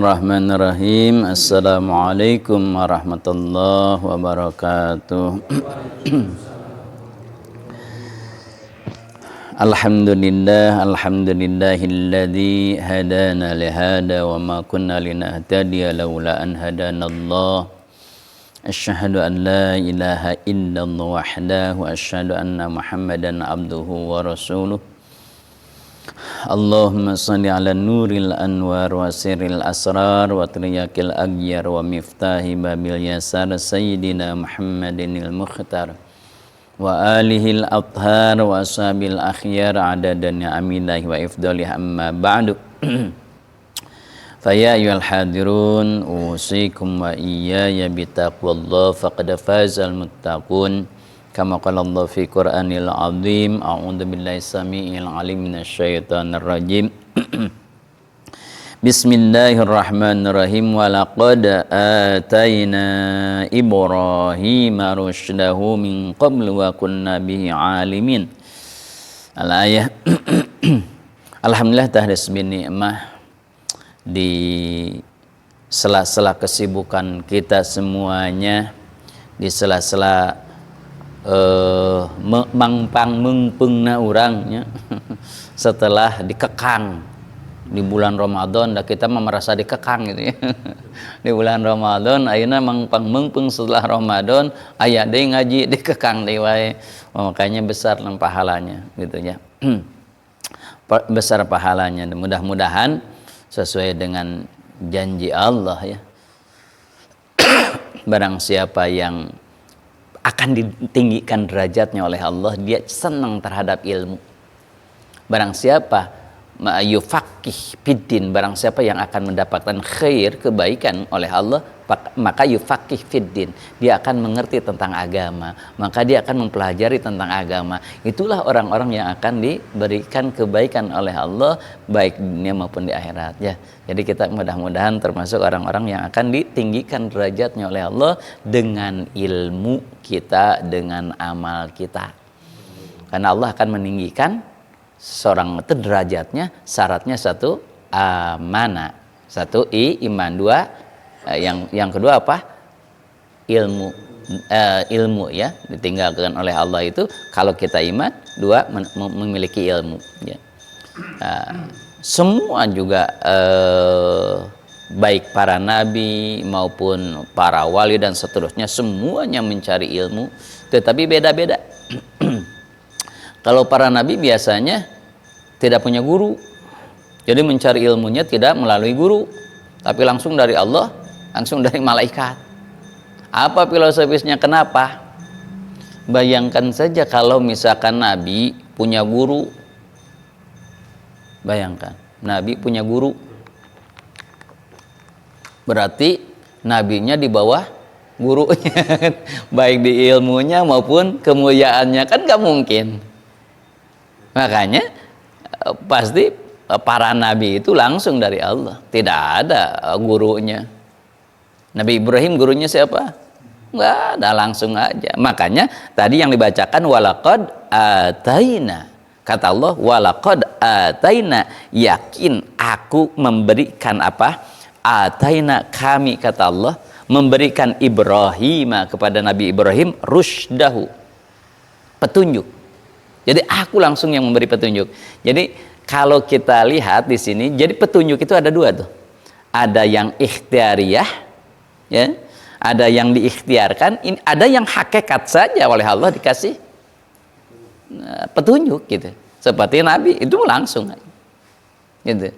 Bismillahirrahmanirrahim. Assalamualaikum warahmatullahi wabarakatuh. Alhamdulillahilladzi hadana lihada wa ma kunna linahtadiya laula an hadanallah. Asyhadu an la ilaha illallah wahdahu asyhadu anna Muhammadan abduhu wa rasuluh. Allahumma salli ala nuril anwar wa sirril asrar wa triyakil aghyar wa miftahi babil yasar sayyidina Muhammadinil mukhtar wa alihil athhar wa ashabil akhyar adadan ni'amillahi wa ifdalih amma ba'du. Faya ayyuhal hadirun usikum wa iyaya bitaqwallah faqad fazal muttaqun. Kama qala Allah fi Qur'anil azim, a'udzu billahi samii'il 'alim minasyaitonir rajim. Bismillahirrahmanirrahim. Wa laqad atayna Ibrahima rusydahu min qablu wa kunna bihi 'alimin. Al-ayah. Alhamdulillah tahdas bin ni'mah di sela-sela kesibukan kita semuanya, di sela-sela mengpengna urangnya setelah dikekang di bulan Ramadan, dan kita merasa dikekang gitu ya. Di bulan Ramadan ayeuna mengpeng setelah Ramadan aya deui ngaji dikekang deui wae. Makanya besar pahalanya gitu ya. Besar pahalanya, mudah-mudahan sesuai dengan janji Allah ya. Barang siapa yang akan ditinggikan derajatnya oleh Allah, dia senang terhadap ilmu. Barang siapa yufaqih fiddin, barang siapa yang akan mendapatkan khair, kebaikan oleh Allah, maka yufaqih fiddin, dia akan mengerti tentang agama, maka dia akan mempelajari tentang agama. Itulah orang-orang yang akan diberikan kebaikan oleh Allah, baik di dunia maupun di akhirat ya. Jadi kita mudah-mudahan termasuk orang-orang yang akan ditinggikan derajatnya oleh Allah dengan ilmu kita, dengan amal kita. Karena Allah akan meninggikan seseorang itu derajatnya, syaratnya satu amanah, satu iman, dua yang kedua apa? Ilmu ya, ditinggalkan oleh Allah itu kalau kita iman, dua memiliki ilmu ya. Semua juga baik para nabi maupun para wali dan seterusnya, semuanya mencari ilmu, tetapi beda-beda. Kalau para nabi biasanya tidak punya guru, jadi mencari ilmunya tidak melalui guru, tapi langsung dari Allah, langsung dari malaikat. Apa filosofisnya? Kenapa? Bayangkan saja kalau misalkan nabi punya guru. Bayangkan, nabi punya guru, berarti nabinya di bawah gurunya, baik di ilmunya maupun kemuliaannya, kan gak mungkin. Makanya pasti para nabi itu langsung dari Allah, tidak ada gurunya. Nabi Ibrahim gurunya siapa? Nggak ada, langsung aja. Makanya tadi yang dibacakan walaqad ataina, kata Allah walaqad ataina, yakin aku memberikan apa? Ataina, kami, kata Allah, memberikan Ibrahim, kepada Nabi Ibrahim, rusydahu, petunjuk. Jadi aku langsung yang memberi petunjuk. Jadi kalau kita lihat di sini, jadi petunjuk itu ada dua tuh. Ada yang ikhtiariyah, ya, ada yang diikhtiarkan, ada yang hakikat saja oleh Allah dikasih petunjuk gitu. Seperti Nabi itu langsung, gitu.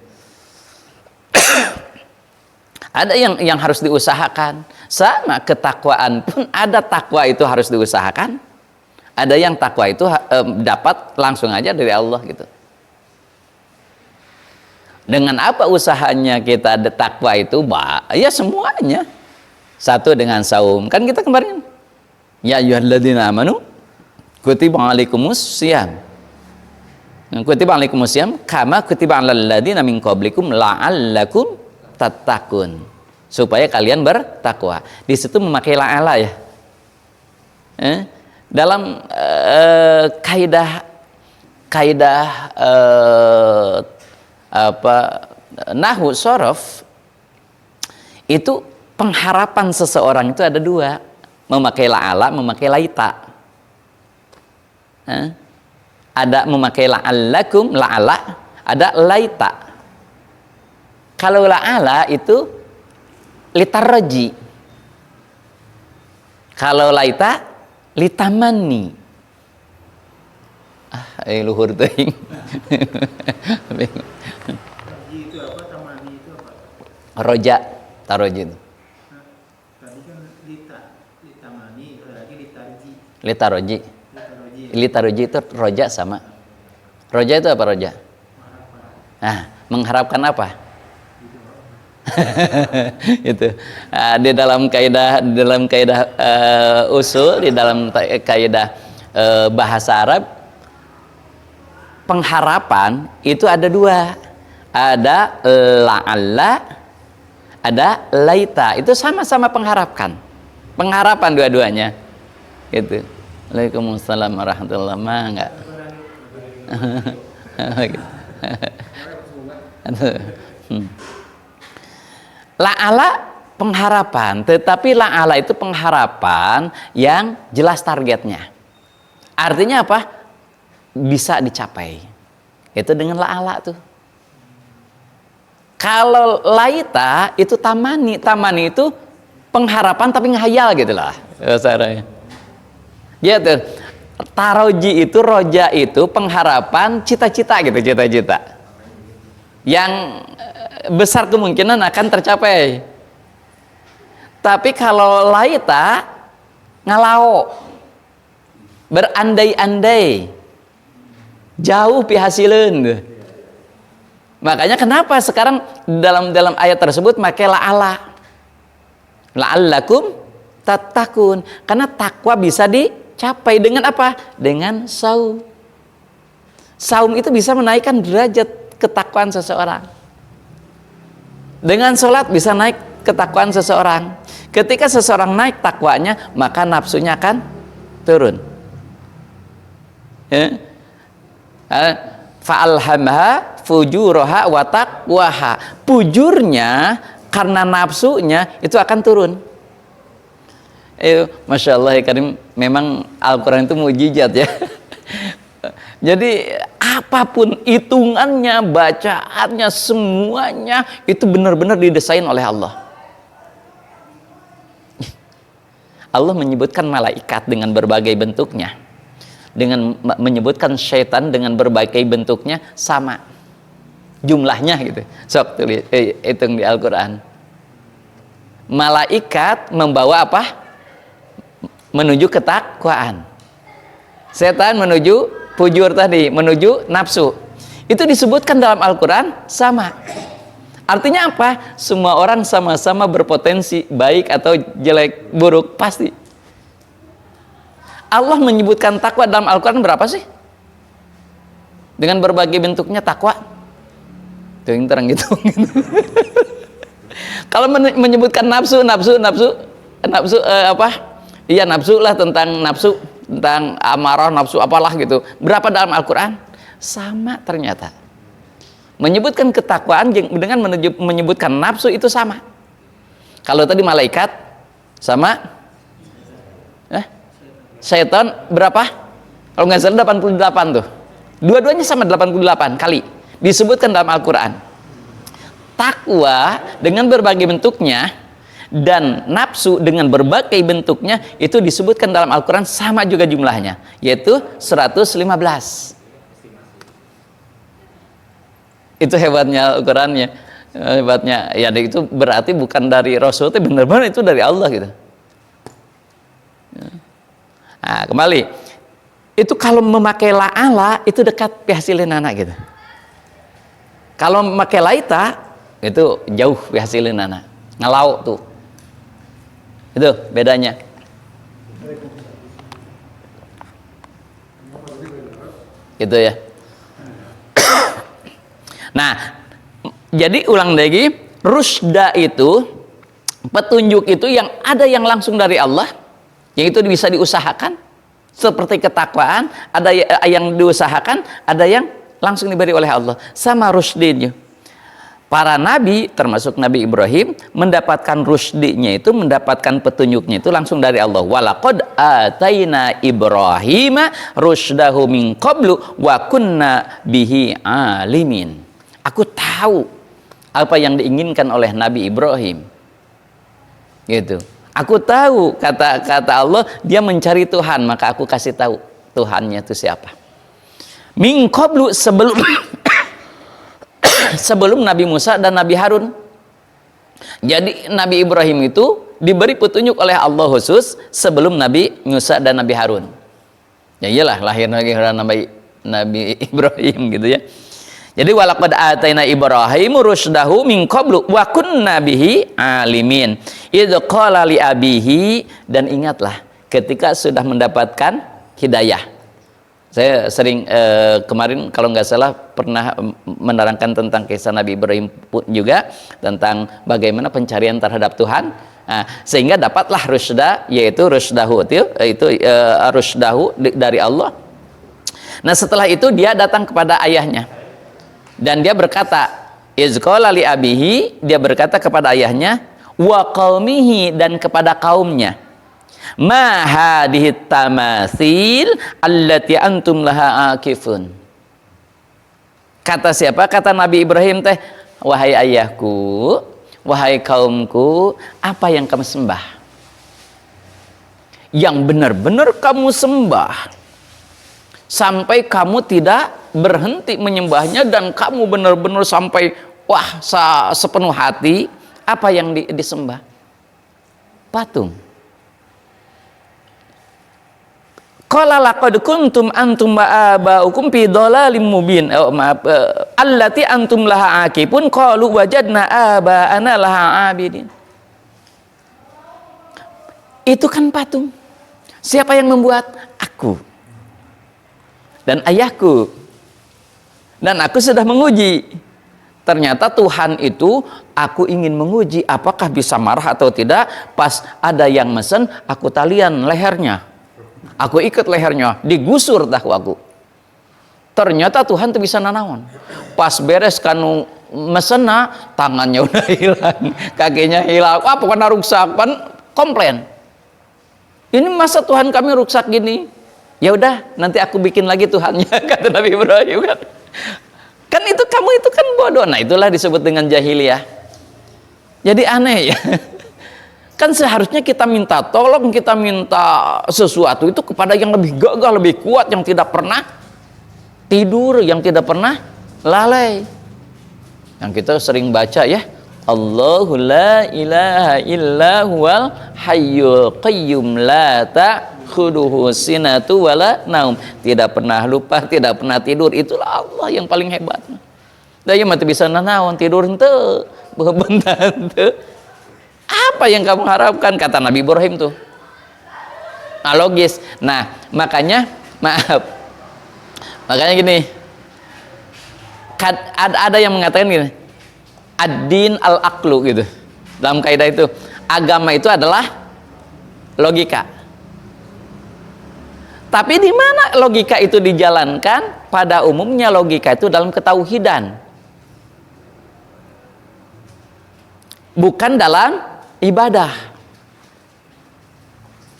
Ada yang harus diusahakan. Sama ketakwaan pun ada, takwa itu harus diusahakan. Ada yang takwa itu dapat langsung aja dari Allah gitu. Dengan apa usahanya kita ada takwa itu? Ya semuanya. Satu dengan saum. Kan kita kemarin, ya ayyuhalladzina amanu kutiba alaikumus syiyam. Kutiba alaikumus syiyam kama kutiba alal ladzina min qablikum la'allakum tattaqun, supaya kalian bertakwa. Di situ memakai la'ala ya. Dalam kaidah nahwu sorof itu pengharapan seseorang itu ada dua, memakai la'ala, memakai laita. Ada memakai la'allakum, la'ala, ada laita. Kalau la'ala itu litarroji, kalau laita litamani. Luhur teuing. Itu apa? Tamani itu apa? Roja, taroji itu. Tadi kan litamani, lagi litarji. Litaroji. Litaroji. Litaroji itu roja sama. Roja itu apa roja? Nah, mengharapkan apa? Itu di dalam kaidah usul, di dalam kaidah bahasa Arab, pengharapan itu ada dua, ada la'alla, ada laita. Itu sama-sama pengharapan dua-duanya gitu. Waalaikumsalam warahmatullahi wabarakatuh. La'ala pengharapan, tetapi la'ala itu pengharapan yang jelas targetnya. Artinya apa? Bisa dicapai. Itu dengan la'ala tuh. Kalau laita itu tamani. Tamani itu pengharapan tapi ngehayal gitu lah. Caranya. Gitu. Taroji itu, roja itu pengharapan cita-cita gitu, cita-cita. Yang besar kemungkinan akan tercapai. Tapi kalau laita ngalau, berandai-andai, jauh pihasileun. Makanya kenapa sekarang dalam ayat tersebut make la'ala, la'allakum tattaqun, karena takwa bisa dicapai dengan apa? Dengan saum. Saum itu bisa menaikkan derajat ketakwaan seseorang. Dengan sholat bisa naik ketakwaan seseorang. Ketika seseorang naik takwanya, maka nafsunya akan turun. Fa'alhamha fujuraha wa taqwaha. Pujurnya karena nafsunya itu akan turun. Masya Allah ya Karim, memang Al-Quran itu mujizat ya. Jadi apapun hitungannya, bacaannya, semuanya itu benar-benar didesain oleh Allah. Allah menyebutkan malaikat dengan berbagai bentuknya, dengan menyebutkan syaitan dengan berbagai bentuknya sama jumlahnya gitu. Sok tulis hitung di Al-Quran. Malaikat membawa apa? Menuju ketakwaan. Setan menuju fujur tadi, menuju nafsu. Itu disebutkan dalam Al-Quran sama. Artinya apa? Semua orang sama-sama berpotensi baik atau jelek, buruk, pasti. Allah menyebutkan takwa dalam Al-Quran berapa sih? Dengan berbagai bentuknya takwa. Tuh yang terang gitu. Kalau menyebutkan nafsu apa? Iya, nafsu lah, tentang nafsu, tentang amarah, nafsu apalah gitu. Berapa dalam Al-Quran? Sama ternyata. Menyebutkan ketakwaan dengan menyebutkan nafsu itu sama. Kalau tadi malaikat sama syaitan berapa? Kalau nggak salah 88 tuh. Dua-duanya sama 88 kali disebutkan dalam Al-Quran. Takwa dengan berbagai bentuknya dan nafsu dengan berbagai bentuknya itu disebutkan dalam Al-Quran sama juga jumlahnya, yaitu 115. Itu hebatnya Al-Qurannya, hebatnya ya. Itu berarti bukan dari Rasul, itu benar-benar itu dari Allah gitu. Nah, kembali itu kalau memakai la'ala itu dekat pihasilin anak gitu. Kalau memakai laita itu jauh pihasilin anak, ngalau tuh. Itu bedanya. Gitu ya. Nah, jadi ulang lagi, rusda itu, petunjuk itu yang ada yang langsung dari Allah, yang itu bisa diusahakan, seperti ketakwaan, ada yang diusahakan, ada yang langsung diberi oleh Allah. Sama rusdinya. para nabi termasuk Nabi Ibrahim mendapatkan rusdinya itu, mendapatkan petunjuknya itu langsung dari Allah. Walaqad ataina Ibrahima rusdahu min qablu wa kunna bihi alimin. Aku tahu apa yang diinginkan oleh Nabi Ibrahim. Gitu. Aku tahu, kata Allah, dia mencari Tuhan, maka aku kasih tahu Tuhannya itu siapa. Min qablu, sebelum sebelum Nabi Musa dan Nabi Harun. Jadi Nabi Ibrahim itu diberi petunjuk oleh Allah khusus sebelum Nabi Musa dan Nabi Harun. Ya iyalah, lahir Nabi Ibrahim gitu ya. Jadi walaqad ataina Ibrahim rusdahu min qablu wa kunna bihi alimin. Idz qala li abihi, dan ingatlah ketika sudah mendapatkan hidayah. Saya sering kemarin kalau nggak salah pernah menerangkan tentang kisah Nabi Ibrahim juga, tentang bagaimana pencarian terhadap Tuhan. Nah, sehingga dapatlah rusda, yaitu rusdahu itu rusdahu dari Allah. Nah, setelah itu dia datang kepada ayahnya dan dia berkata, izqala li abihi, dia berkata kepada ayahnya, wa qaumihi, dan kepada kaumnya, ma hadhihi tamasil allati antum laha akifun. Kata siapa? Kata Nabi Ibrahim teh, wahai ayahku, wahai kaumku, apa yang kamu sembah? Yang benar-benar kamu sembah sampai kamu tidak berhenti menyembahnya, dan kamu benar-benar sampai wah sepenuh hati. Apa yang disembah? Patung. Qala laqad kuntum antum wa aba'ukum fi dhalalim mubin. Allati antum laha akifun qalu wajadna aba'ana laha abidin. Itu kan patung. Siapa yang membuat? Aku dan ayahku. Dan aku sudah menguji. Ternyata Tuhan itu aku ingin menguji apakah bisa marah atau tidak. Pas ada yang mesen, aku talian lehernya. Aku ikat lehernya, digusur tahu aku. Ternyata Tuhan tuh bisa nanaon. Pas beres kanu mesena, tangannya udah hilang, kakinya hilang, pokoknya rusak, pan komplain. Ini masa Tuhan kami rusak gini? Ya udah, nanti aku bikin lagi Tuhannya, kata Nabi Ibrahim kan. Kan itu kamu itu kan bodoh. Nah, itulah disebut dengan jahiliyah. Jadi aneh ya. Kan seharusnya kita minta tolong, kita minta sesuatu itu kepada yang lebih gagah, lebih kuat, yang tidak pernah tidur, yang tidak pernah lalai. Yang kita sering baca ya, Allahu la ilaha illa huwal hayyul qayyum la ta'khuduhu sinatu wala naum. Tidak pernah lupa, tidak pernah tidur. Itulah Allah yang paling hebat. Daya mati bisa nanaon tidur henteu, bebentar henteu. Apa yang kamu harapkan? Kata Nabi Ibrahim tuh. Nah, logis. Nah, makanya gini, ada yang mengatakan gini, ad-din al-aqlu gitu. Dalam kaidah itu, agama itu adalah logika. Tapi di mana logika itu dijalankan? Pada umumnya logika itu dalam ketauhidan, bukan dalam ibadah.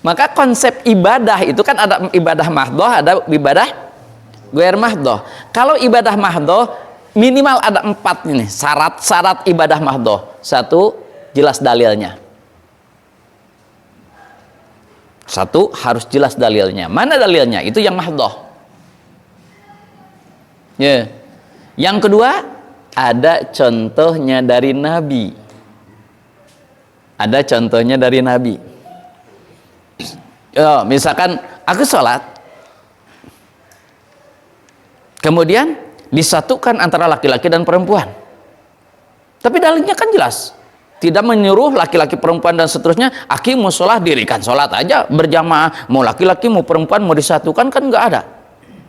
Maka konsep ibadah itu kan ada ibadah mahdoh, ada ibadah ghair mahdoh. Kalau ibadah mahdoh minimal ada 4 ini syarat ibadah mahdoh. 1, jelas dalilnya. 1, harus jelas dalilnya. Mana dalilnya? Itu yang mahdoh. Ya. Yang kedua, ada contohnya dari Nabi. Ada contohnya dari Nabi. Misalkan aku sholat, kemudian disatukan antara laki-laki dan perempuan. Tapi dalilnya kan jelas, tidak menyuruh laki-laki, perempuan dan seterusnya. Aki mau sholat, dirikan sholat aja berjamaah. Mau laki-laki mau perempuan mau disatukan kan nggak ada.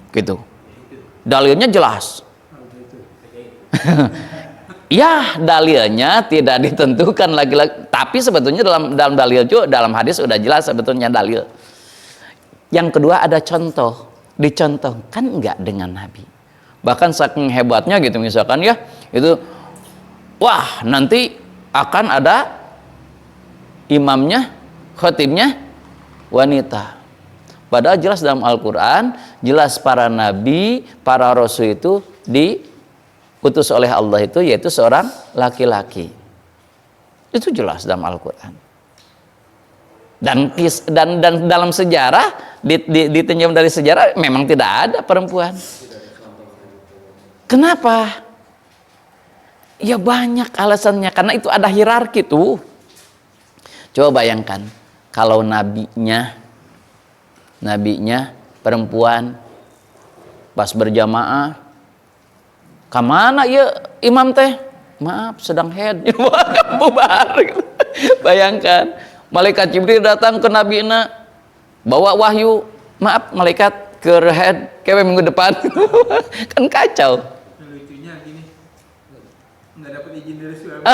Gitu. Dalilnya jelas. Ya, dalilnya tidak ditentukan lagi-lagi, tapi sebetulnya dalam dalil juga, dalam hadis sudah jelas sebetulnya dalil. Yang kedua ada contoh, dicontohkan enggak dengan Nabi. Bahkan saking hebatnya gitu, misalkan ya, itu wah nanti akan ada imamnya, khatibnya wanita. Padahal jelas dalam Al-Quran, jelas para nabi, para rasul itu diutus oleh Allah itu yaitu seorang laki-laki. Itu jelas dalam Al-Quran. Dan dalam sejarah, ditinjau dari sejarah, memang tidak ada perempuan. Kenapa? Ya banyak alasannya, karena itu ada hierarki tuh. Coba bayangkan, kalau nabinya perempuan, pas berjamaah, kemana ya imam teh? Maaf, sedang head. Bubar. Bayangkan, malaikat Jibril datang ke nabiina, bawa wahyu. Maaf, malaikat ke head, kayak minggu depan. Kan kacau. Lucunya gini, nggak dapat izin dari suami.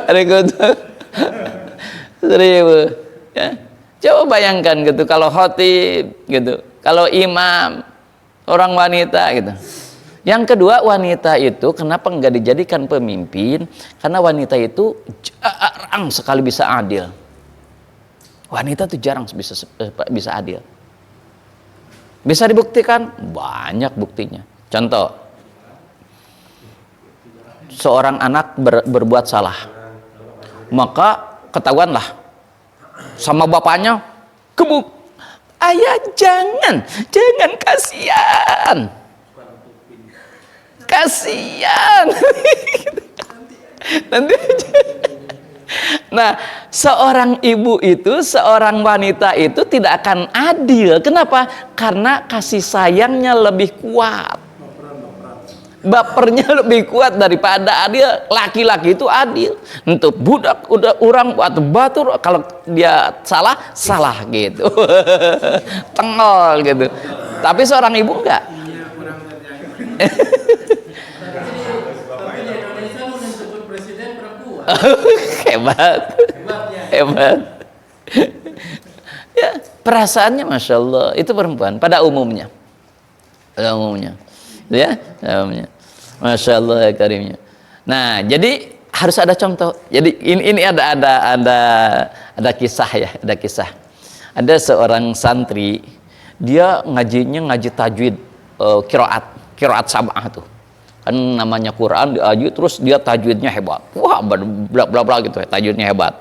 Ada gitu. Serius. Ya. Coba bayangkan gitu, kalau khatib gitu, kalau imam, orang wanita gitu. Yang kedua, wanita itu kenapa nggak dijadikan pemimpin? Karena wanita itu jarang sekali bisa adil. Wanita itu jarang bisa adil. Bisa dibuktikan? Banyak buktinya. Contoh, seorang anak berbuat salah, maka ketahuanlah sama bapaknya, gebuk. Ayah jangan kasihan. Nanti aja. Nah, seorang ibu itu, seorang wanita itu tidak akan adil. Kenapa? Karena kasih sayangnya lebih kuat. Bapernya lebih kuat daripada adil. Laki-laki itu adil. Untuk budak udah orang atau batur, kalau dia salah gitu. Tengol gitu. Tapi seorang ibu enggak. Hebat. Ya, perasaannya masya Allah itu perempuan pada umumnya, ya, masya Allah ya karimnya. Nah, jadi harus ada contoh. Jadi ini ada kisah ya, ada kisah. Ada seorang santri, dia ngaji tajwid, qiraat sab'ah tuh. Kan namanya Quran diaju, terus dia tajwidnya hebat. Wah, bla bla bla gitu, tajwidnya hebat.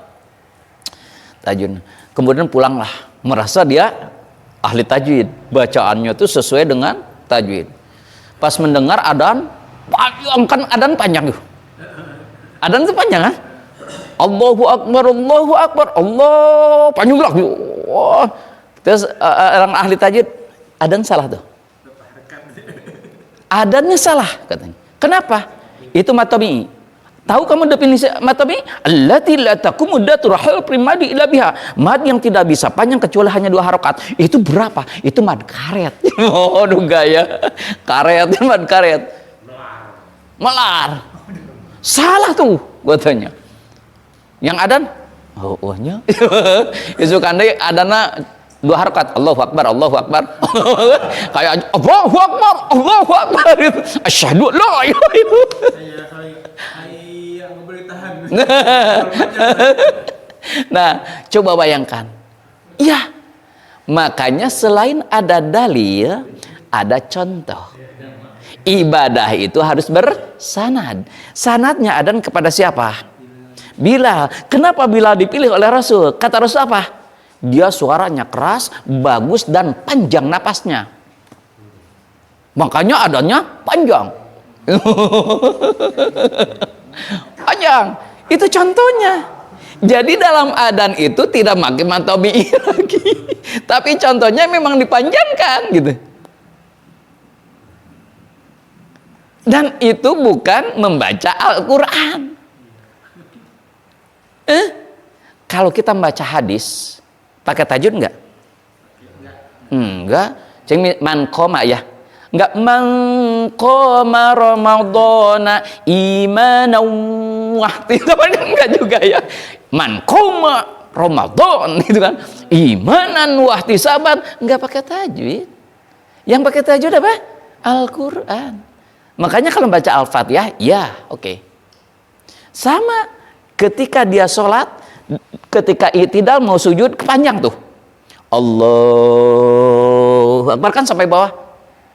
Tajwid. Kemudian pulanglah, merasa dia ahli tajwid. Bacaannya tuh sesuai dengan tajwid. Pas mendengar adzan, kan adzan panjang tuh. Adzan itu panjang kan? Allahu Akbar, Allah panjang lah. Wah. Terus orang ahli tajwid, adzan salah tuh. Adanya salah katanya. Kenapa? Itu matomi. Tahu kamu definisi matomi? Allati la taqumu muddatu rahil primadi illa biha. Mad yang tidak bisa panjang kecuali hanya 2 harokat. Itu berapa? Itu mad karet. Oh, gaya. Karet, mad karet. Melar. Salah tuh katanya. Yang adan? Oh-nya. Isu kandai adana 2 harokat, Allahu Akbar. Kayak Allahu Akbar. Asyhadu la ilaha illallah. Saya nggak boleh tahan. Nah, coba bayangkan. Ya, makanya selain ada dalil, ada contoh. Ibadah itu harus bersanad. Sanadnya adzan kepada siapa? Bilal. Kenapa Bilal dipilih oleh Rasul? Kata Rasul apa? Dia suaranya keras, bagus, dan panjang napasnya. Makanya adanya panjang. Panjang. Itu contohnya. Jadi dalam adzan itu tidak pakai matobi lagi. Tapi contohnya memang dipanjangkan gitu. Dan itu bukan membaca Al-Quran. Kalau kita membaca hadis, pakai tajwid enggak? Enggak. Ceng man qoma ya. Enggak man qoma ramadhana imanan wa ihtisaban, enggak juga ya. Man qoma Ramadan gitu kan. Imanan wa ihtisaban, enggak pakai tajwid. Yang pakai tajwid apa? Al-Qur'an. Makanya kalau baca Al-Fatihah, ya oke. Sama ketika dia sholat, ketika i'tidal mau sujud, kepanjang tuh. Allahu Akbar kan sampai bawah.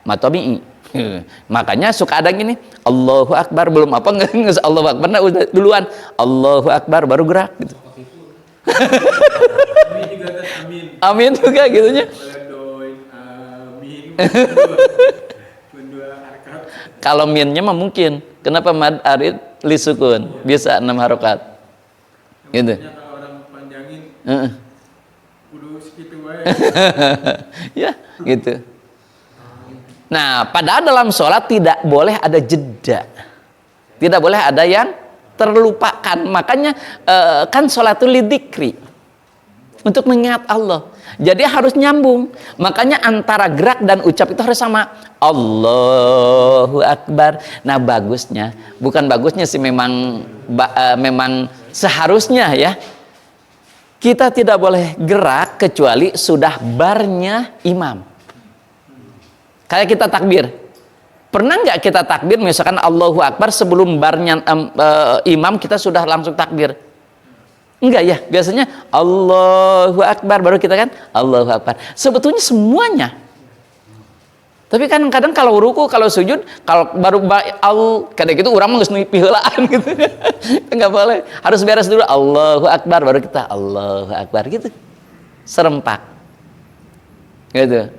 Matabi'i. Makanya suka ada gini, Allahu Akbar belum apa nggak Allahu Akbar nah, udah duluan Allahu Akbar baru gerak gitu. Amin juga kan, amin. Amin juga gitunya. Waladoin, amin. Kedua harkat. Kalau minnya mah mungkin. Kenapa mad arid li sukun? Bisa 6 harokat. Gitu. Makanya kalau orang panjangin, Heeh. kudu segitu wae. Ya, gitu. Nah, padahal dalam sholat tidak boleh ada jeda. Tidak boleh ada yang terlupakan. Makanya kan sholat itu lidzikri. Untuk mengingat Allah. Jadi harus nyambung. Makanya antara gerak dan ucap itu harus sama. Allahu Akbar. Nah, bagusnya, bukan bagusnya sih, memang memang seharusnya ya. Kita tidak boleh gerak kecuali sudah barnya imam. Kayak kita takbir. Pernah nggak kita takbir misalkan Allahu Akbar sebelum barnya imam kita sudah langsung takbir? Enggak ya, biasanya Allahu Akbar baru kita kan Allahu Akbar. Sebetulnya semuanya. Tapi kan kadang kalau ruku, kalau sujud, kalau baru kadang itu orang geus nepi heulaan gitu. Enggak boleh. Harus beres dulu Allahu Akbar baru kita Allahu Akbar gitu. Serempak. Gitu.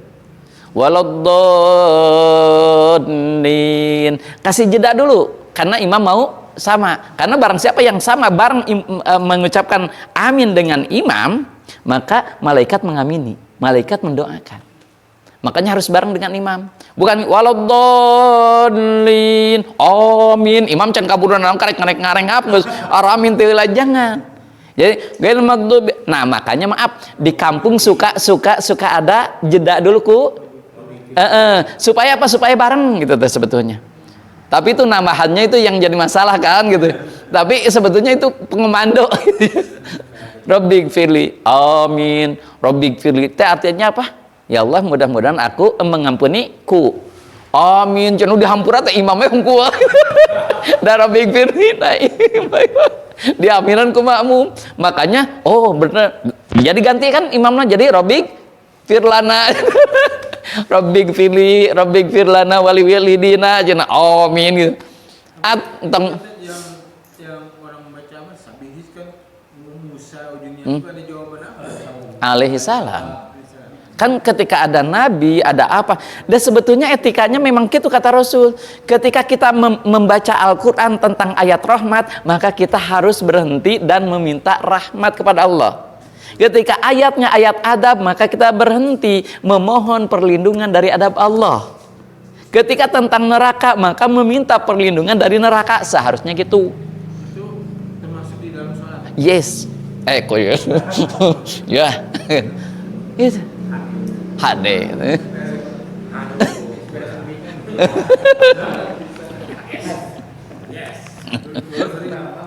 Waladdallin. Kasih jeda dulu karena imam mau sama. Karena barang siapa yang sama bareng mengucapkan amin dengan imam, maka malaikat mengamini, malaikat mendoakan. Makanya harus bareng dengan imam. Bukan waladdallin. Amin. Imam can kaburan dalam karek ngareng geus amin teu lah, jangan. Jadi gail magdubi. Nah, makanya maaf, di kampung suka ada jeda dulu ku. Supaya apa? Supaya bareng gitu tuh sebetulnya. Tapi itu nambahannya itu yang jadi masalah kan gitu. Tapi sebetulnya itu pengomando. Rabbig firli, amin. Rabbig firli, itu artinya apa? Ya Allah, mudah-mudahan aku mengampuniku. Amin. Cenah dihampura teh imamnya hungkul. Da rabbig firli, diaminan ku makmum. Makanya, oh bener. Jadi ganti kan imamnya jadi Rabbig firlana. Rabbig firli, Rabbig firlana wali walidina cenah amin gitu. Yang orang membaca apa? Sabihis kan Musa ujungnya itu ada jawaban apa? Alaihi salam. Kan ketika ada nabi, ada apa? Dan sebetulnya etikanya memang gitu kata Rasul. Ketika kita membaca Al-Qur'an tentang ayat rahmat, maka kita harus berhenti dan meminta rahmat kepada Allah. Ketika ayatnya ayat adab, maka kita berhenti memohon perlindungan dari adab Allah. Ketika tentang neraka, maka meminta perlindungan dari neraka. Seharusnya gitu. Itu termasuk di dalam sholat. Yes. Kok ya? Ya. Gitu. HD.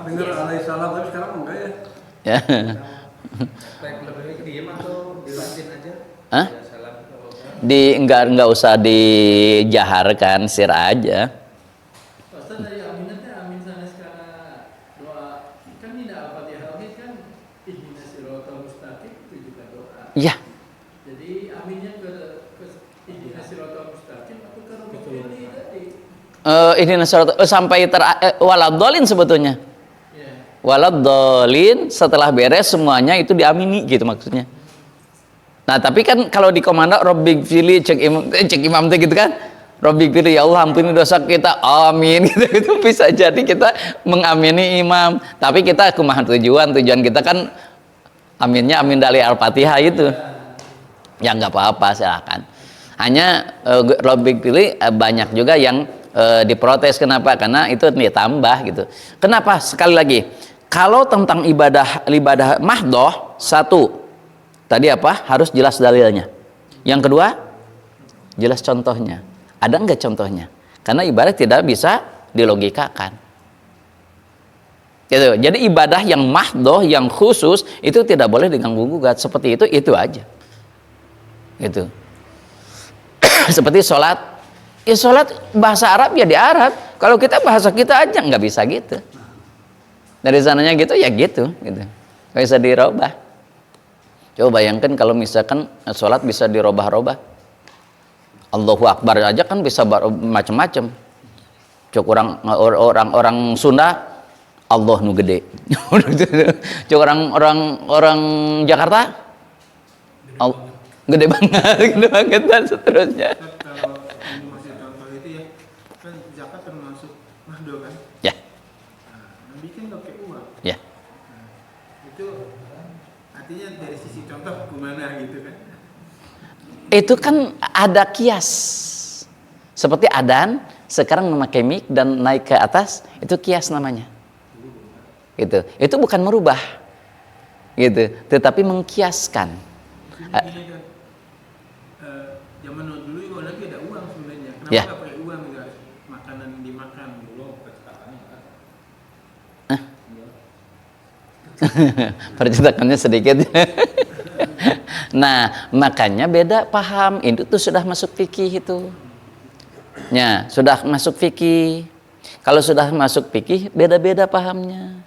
Dengar alaihi salam tapi sekarang enggak ya? Ya. Baik lebih ke diem atau dilantin aja? Hah? Salam Enggak usah dijaharkan, sir aja. Ustaz dari aminatnya amin sana sekarang doa kan tidak Al-Fatihah kan ihdinas siratal mustaqim itu juga doa. Iya. Jadi aminnya ke ihdinas siratal mustaqim atau ke Rabbil tadi? Ini sampai waladhdallin sebetulnya. Ya. Waladhdallin setelah beres semuanya itu diamini gitu maksudnya. Nah, tapi kan kalau di komando Rabbig firli cek imam teh gitu kan. Rabbig firli, ya Allah ampuni dosa kita. Amin gitu. Itu bisa jadi kita mengamini imam, tapi kita kumaha tujuan kita kan aminnya amin dari Al-Fatihah itu. Ya nggak apa-apa, silakan. Hanya Rabbig firli banyak juga yang diprotes. Kenapa? Karena itu ditambah gitu. Kenapa? Sekali lagi, kalau tentang ibadah mahdoh, satu, tadi apa? Harus jelas dalilnya. Yang kedua, jelas contohnya. Ada enggak contohnya? Karena ibadah tidak bisa dilogikakan. Gitu. Jadi ibadah yang mahdoh, yang khusus, itu tidak boleh diganggu-gugat. Seperti itu aja. Gitu. Seperti sholat Ya sholat bahasa Arab ya di Arab. Kalau kita bahasa kita aja nggak bisa gitu. Dari sananya gitu ya gitu. Nggak bisa dirubah. Coba bayangkan kalau misalkan sholat bisa dirubah-rubah. Allahu Akbar aja kan bisa macam-macam. Cuk orang Sunda Allah nu gede. Cuk orang Jakarta gede banget dan seterusnya. Kalau ini masih contoh itu ya, kan zakat termasuk mahdo kan? Ya, Nah, Nabi kan pakai uang. ya. Nah, itu artinya dari sisi contoh gimana gitu kan? Itu kan ada kias. Seperti adan sekarang memakai mic dan naik ke atas, itu kias namanya. Itu bukan merubah. Gitu, tetapi mengkiaskan. Gini kan, zaman dulu juga lagi ada uang sebenarnya. Kenapa Ya. nggak pakai uang gitu? Makanan dimakan dulu percetakannya kan? Percetakannya sedikit. Nah, makanya beda paham. Itu tuh sudah masuk fikih itu. Ya, sudah masuk fikih. Kalau sudah masuk fikih, beda-beda pahamnya.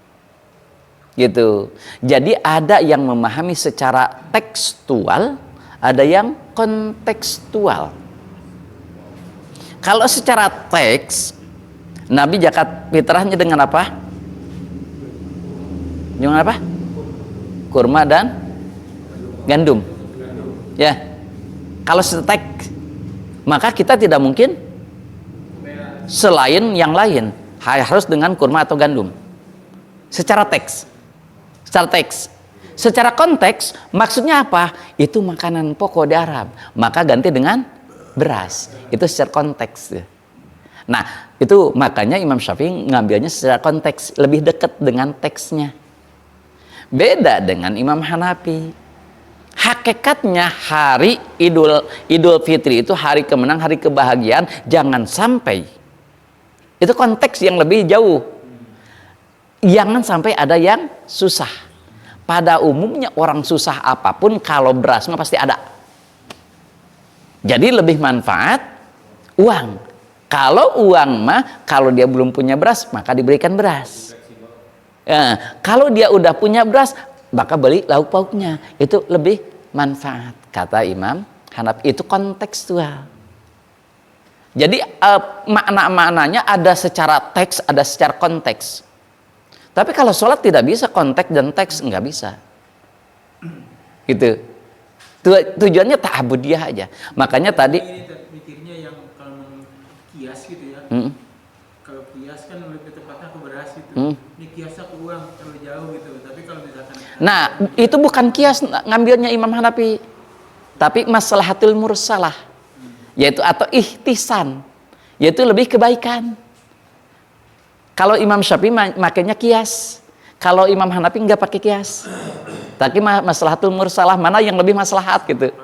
Gitu. Jadi ada yang memahami secara tekstual, ada yang kontekstual. Kalau secara teks, Nabi zakat fitrahnya dengan apa? Dengan apa? Kurma dan gandum. Ya. Kalau setek, maka kita tidak mungkin selain yang lain, harus dengan kurma atau gandum. Secara teks. Secara konteks, maksudnya apa? Itu makanan pokok di Arab, maka ganti dengan beras. Itu secara konteks. Nah, itu makanya Imam Syafi'i ngambilnya secara konteks, lebih dekat dengan teksnya. Beda dengan Imam Hanafi. Hakikatnya hari Idul Fitri itu hari kemenang, hari kebahagiaan, jangan sampai. Itu konteks yang lebih jauh. Jangan sampai ada yang susah. Pada umumnya orang susah apapun kalau beras mah pasti ada. Jadi lebih manfaat uang. Kalau uang mah kalau dia belum punya beras maka diberikan beras. Kalau dia udah punya beras maka beli lauk pauknya. Itu lebih manfaat kata Imam Hanafi. Itu kontekstual. Jadi makna-maknanya ada secara teks, ada secara konteks. Tapi kalau sholat tidak bisa konteks dan teks, nggak bisa. Gitu. Tujuannya ta'abudiyah aja. Makanya tadi Ini mikirnya yang kalau kias gitu ya. Kalau kias kan lebih tepatnya ke beras gitu. Ini kiasnya ke uang terlalu jauh gitu. Tapi kalau misalkan nah, itu bukan kias ngambilnya Imam Hanafi. Tapi maslahatul mursalah. Yaitu atau ihtisan. Yaitu lebih kebaikan. Kalau Imam Syafi'i makanya kias. Kalau Imam Hanafi nggak pakai kias. Tapi maslahatul mursalah, mana yang lebih maslahat gitu.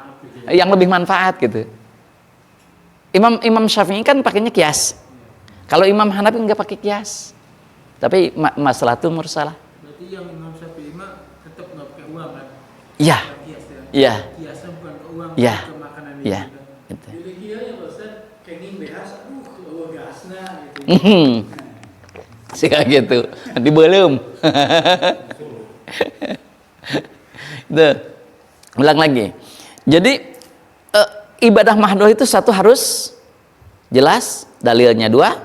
Yang lebih manfaat gitu. Imam Syafi'i kan pakainya kias. Kalau Imam Hanafi nggak pakai kias. Tapi maslahatul mursalah. berarti yang Imam Syafi'i mah tetap nggak pakai uang kan? Iya. Kias ya. Iya. Kiasnya bukan ke uang, Iya. ke makanan Iya. gitu. Gitu. Jadi kia ya Ustaz, kenging behas, gasna gitu. Sih gitu. Dibelum. Tuh. Ulang lagi. Jadi ibadah mahdoh itu satu harus jelas, dalilnya dua,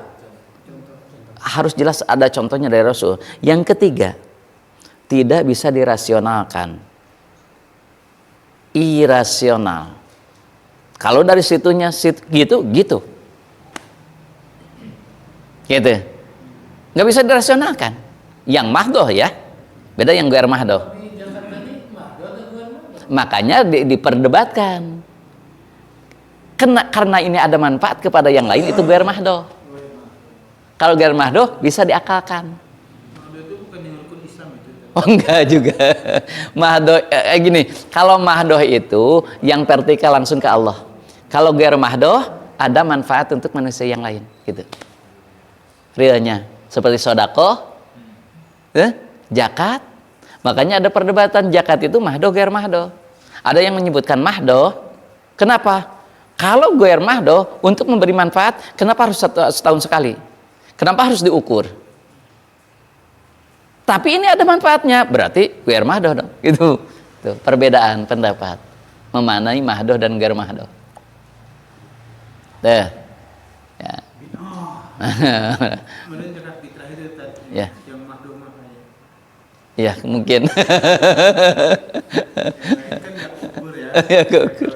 harus jelas ada contohnya dari Rasul. Yang ketiga, tidak bisa dirasionalkan. Irasional. Kalau dari situnya gitu. Gitu. Nggak bisa dirasionalkan. Yang mahdoh ya, beda yang gair mahdoh. Di Jakarta ini mahdoh atau bukan mahdoh? Makanya diperdebatkan. Karena ini ada manfaat kepada yang lain, itu gair mahdoh. Kalau gair mahdoh bisa diakalkan. Mahdoh itu bukan yang rukun Islam itu. Oh enggak juga. Mahdoh gini, kalau mahdoh itu yang vertikal langsung ke Allah. Kalau gair mahdoh ada manfaat untuk manusia yang lain, gitu. Realnya seperti sodako, zakat. Makanya ada perdebatan zakat itu mahdoh gair mahdoh. Ada yang menyebutkan mahdoh. Kenapa? Kalau goer mahdoh untuk memberi manfaat, kenapa harus setahun sekali? Kenapa harus diukur? Tapi ini ada manfaatnya, berarti goer mahdoh dong. Itu perbedaan pendapat memaknai mahdoh dan goer mahdoh. Ya. Kemudian zakat fitrah itu tadi Ya. yang mahdoh makanya. Ya, mungkin. Yang lain kan nggak ukur ya. Ya, keukur.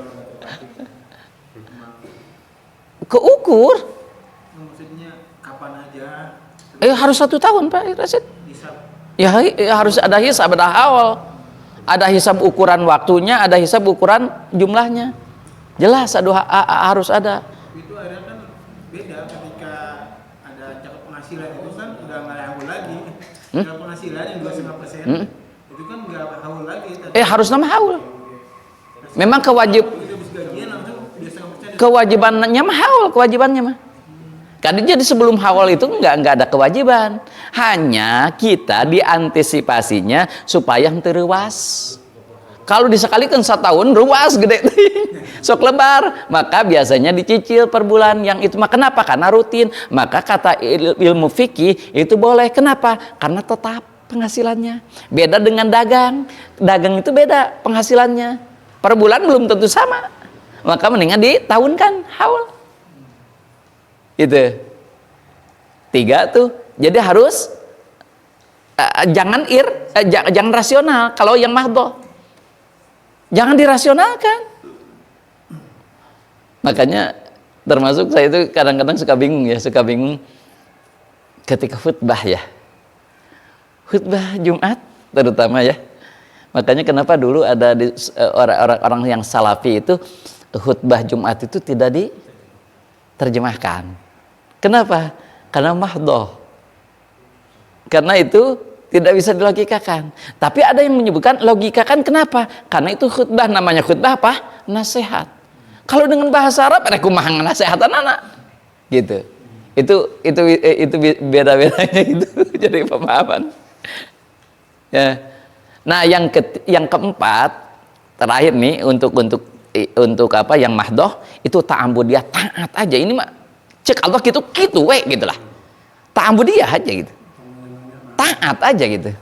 Keukur. Maksudnya kapan aja? Harus 1 tahun Pak Rasid. Hisab. Ya, harus ada hisab, ada awal. Ada hisab ukuran waktunya, ada hisab ukuran jumlahnya. Jelas harus ada. Itu akhirnya kan beda ketika ada cakup penghasilan itu kan udah nggak haul lagi. Cakup penghasilan yang 2,5%, itu kan nggak haul lagi. Harus nama haul. Memang Itu habis gajian langsung 2,5%. kewajibannya mah haul, kewajibannya mah. Karena jadi sebelum haul itu nggak ada kewajiban. Hanya kita diantisipasinya supaya henteu reuas. Kalau disekalikan 1 tahun ruas gede sok lebar, maka biasanya dicicil per bulan. Yang itu mah kenapa? Karena rutin. Maka kata ilmu fikih itu boleh. Kenapa? Karena tetap penghasilannya. Beda dengan dagang. Dagang itu beda penghasilannya. Per bulan belum tentu sama. Maka mendingan ditahunkan haul. Itu 3 tuh. Jadi harus jangan jangan rasional kalau yang mahdoh. Jangan dirasionalkan. Makanya termasuk saya itu kadang-kadang suka bingung ketika khutbah ya. Khutbah Jumat terutama ya. Makanya kenapa dulu ada orang-orang yang salafi itu khutbah Jumat itu tidak diterjemahkan. Kenapa? Karena mahdoh. Karena itu tidak bisa dilogikakan. Tapi ada yang menyebutkan logikakan, kenapa? Karena itu khutbah, namanya khutbah apa? Nasihat. Kalau dengan bahasa Arab, kumaha nasihatan anak. Gitu. Itu beda-bedanya gitu. Jadi pemahaman. Ya. Nah, yang keempat terakhir nih untuk apa yang mahdoh itu ta'ambudiyah, taat aja. Ini mah cek Allah gitu gitulah. Ta'ambudiyah aja gitu. Taat aja gitu.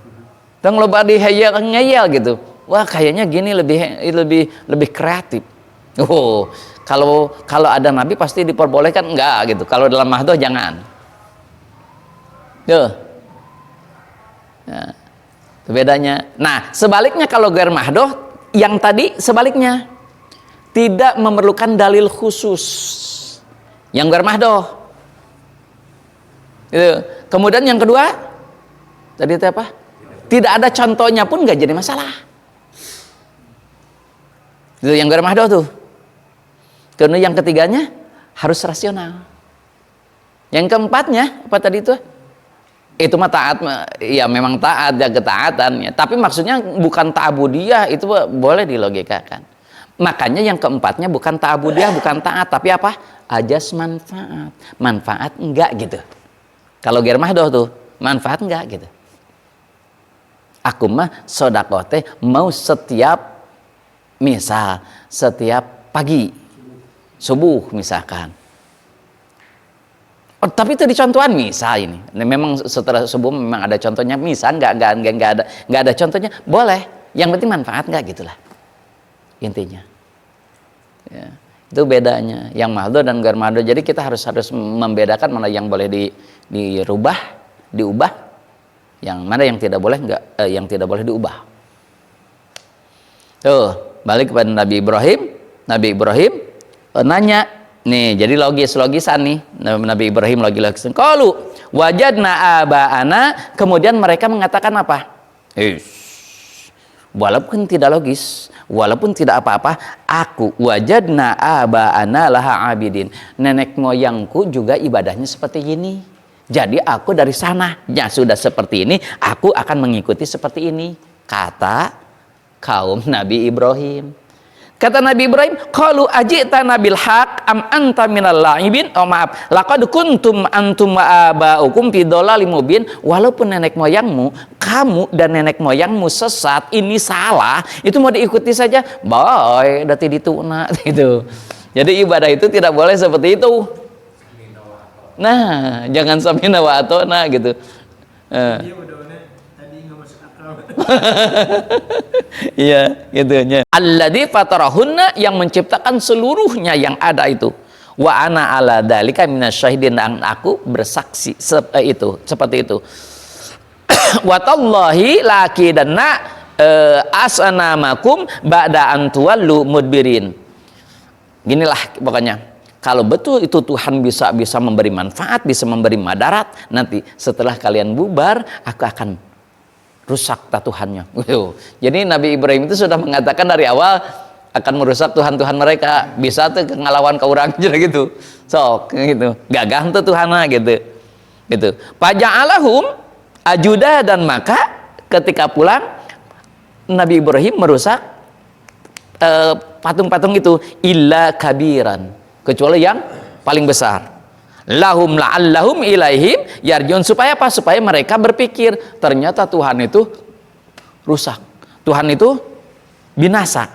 Tong loba ngeyel gitu. Wah, kayaknya gini lebih kreatif. Oh, kalau ada nabi pasti diperbolehkan, enggak gitu. Kalau dalam mahdoh jangan. Tuh. Nah, itu bedanya. Nah, sebaliknya kalau ghair mahdoh yang tadi sebaliknya. Tidak memerlukan dalil khusus. Yang ghair mahdoh. Itu. Kemudian yang kedua, tadi itu apa? Tidak ada contohnya pun nggak jadi masalah. Itu yang ghair mahdoh tuh. Karena yang ketiganya harus rasional. Yang keempatnya apa tadi itu? Itu mah taat, ya memang taat ya ketaatannya. Tapi maksudnya bukan ta'budiyah, itu boleh dilogikakan. Makanya yang keempatnya bukan ta'budiyah, bukan taat, tapi apa? Ajas manfaat. Manfaat enggak gitu. Kalau ghair mahdoh tuh manfaat enggak gitu. Aku mah sedekah teh mau setiap pagi subuh misalkan. Oh, tapi itu dicontohan misal ini. Memang setelah subuh memang ada contohnya, misal nggak ada contohnya, boleh. Yang penting manfaat nggak gitulah. Intinya. Ya, itu bedanya yang mahdoh dan ghair mahdoh. Jadi kita harus membedakan mana yang boleh diubah, yang mana yang tidak boleh yang tidak boleh diubah. Tuh, balik kepada Nabi Ibrahim. Nabi Ibrahim nanya, nih jadi logisan nih. Nabi Ibrahim logisan. Qalu wajadna aba'ana, kemudian mereka mengatakan apa? Walaupun tidak logis, walaupun tidak apa-apa, aku wajadna aba'ana laha abidin. Nenek moyangku juga ibadahnya seperti ini. Jadi aku dari sananya sudah seperti ini, aku akan mengikuti seperti ini. Kata kaum Nabi Ibrahim. Kata Nabi Ibrahim, qalu ajitana bil haq am anta minal la'ibin? Oh maaf, laqad kuntum antum wa aba'ukum fi dhalalin mubin. Walaupun nenek moyangmu, kamu dan nenek moyangmu sesat, ini salah, itu mau diikuti saja. Boy, dati dituna itu. Jadi ibadah itu tidak boleh seperti itu. Nah, jangan samina wa atona gitu. Dia udah tadi nggak masuk akal. Iya, gitunya. Alladzi fatarahunna, yang menciptakan seluruhnya yang ada itu. Wa ana ala dzalika minasyahidin, dan aku bersaksi itu, seperti itu. Wa tallahi laqidanna asnamakum ba'da an tuwallu mudbirin. Ginilah pokoknya. Kalau betul itu Tuhan bisa memberi manfaat, bisa memberi madarat, nanti setelah kalian bubar, aku akan rusak Tuhannya. Jadi Nabi Ibrahim itu sudah mengatakan dari awal akan merusak Tuhan-Tuhan mereka. Bisa tuh ngelawan ke orang gitu. Sok gitu. Gagah tuh Tuhanna gitu. Gitu. Faja'alahum ajuda, dan maka ketika pulang Nabi Ibrahim merusak patung-patung itu, illa kabiran, kecuali yang paling besar. Lahum la'allahum ilaihim yarjun, supaya apa? Supaya mereka berpikir ternyata Tuhan itu rusak, Tuhan itu binasa.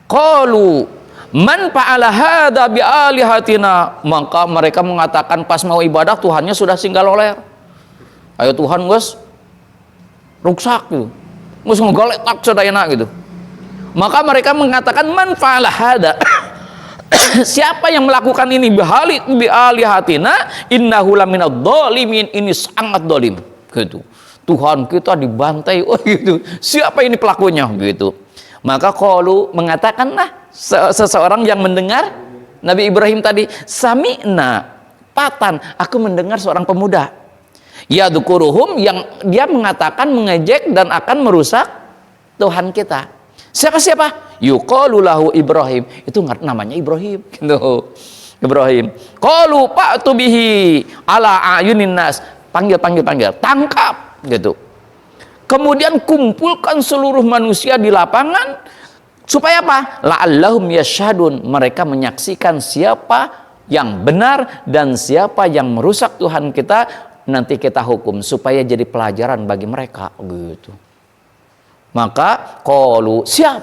Qalu man fa'ala hadza bi alihatina, maka mereka mengatakan pas mau ibadah Tuhannya sudah singgah loler. Ayo Tuhan guys rusak gitu, gus ngegaletak sadayana gitu. Maka mereka mengatakan man fa'ala hadza siapa yang melakukan ini bi alihatina innahu laminadh dhalimin, ini sangat zalim gitu. Tuhan kita dibantai, oh gitu. Siapa ini pelakunya gitu. Maka qalu, mengatakanlah seseorang yang mendengar Nabi Ibrahim tadi, sami'na patan, aku mendengar seorang pemuda yadzukuruhum, yang dia mengatakan, mengejek dan akan merusak Tuhan kita. Siapa? Yuqalu lahu Ibrahim, itu namanya Ibrahim gitu. Ibrahim. Qalu fa'tu bihi ala ayunin nas, panggil, tangkap gitu. Kemudian kumpulkan seluruh manusia di lapangan, supaya apa? La'allahum yashhadun, mereka menyaksikan siapa yang benar dan siapa yang merusak Tuhan kita, nanti kita hukum supaya jadi pelajaran bagi mereka gitu. Maka qalu siap.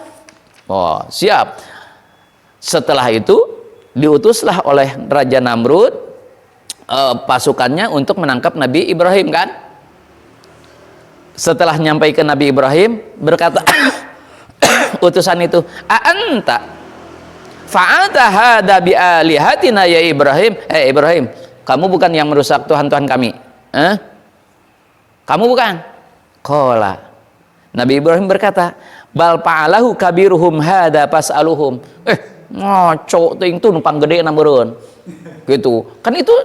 Oh, siap. Setelah itu diutuslah oleh Raja Namrud pasukannya untuk menangkap Nabi Ibrahim kan. Setelah nyampai ke Nabi Ibrahim, berkata utusan itu, a'anta fa'alta hadza bi alihatina ya Ibrahim. Ibrahim, kamu bukan yang merusak Tuhan-Tuhan kami. Kamu bukan. Qala, Nabi Ibrahim berkata, bal fa'alahu kabiruhum hadza fas'aluhum. Ngaco ting tuh numpang gede na meureun. Gitu. Kan itu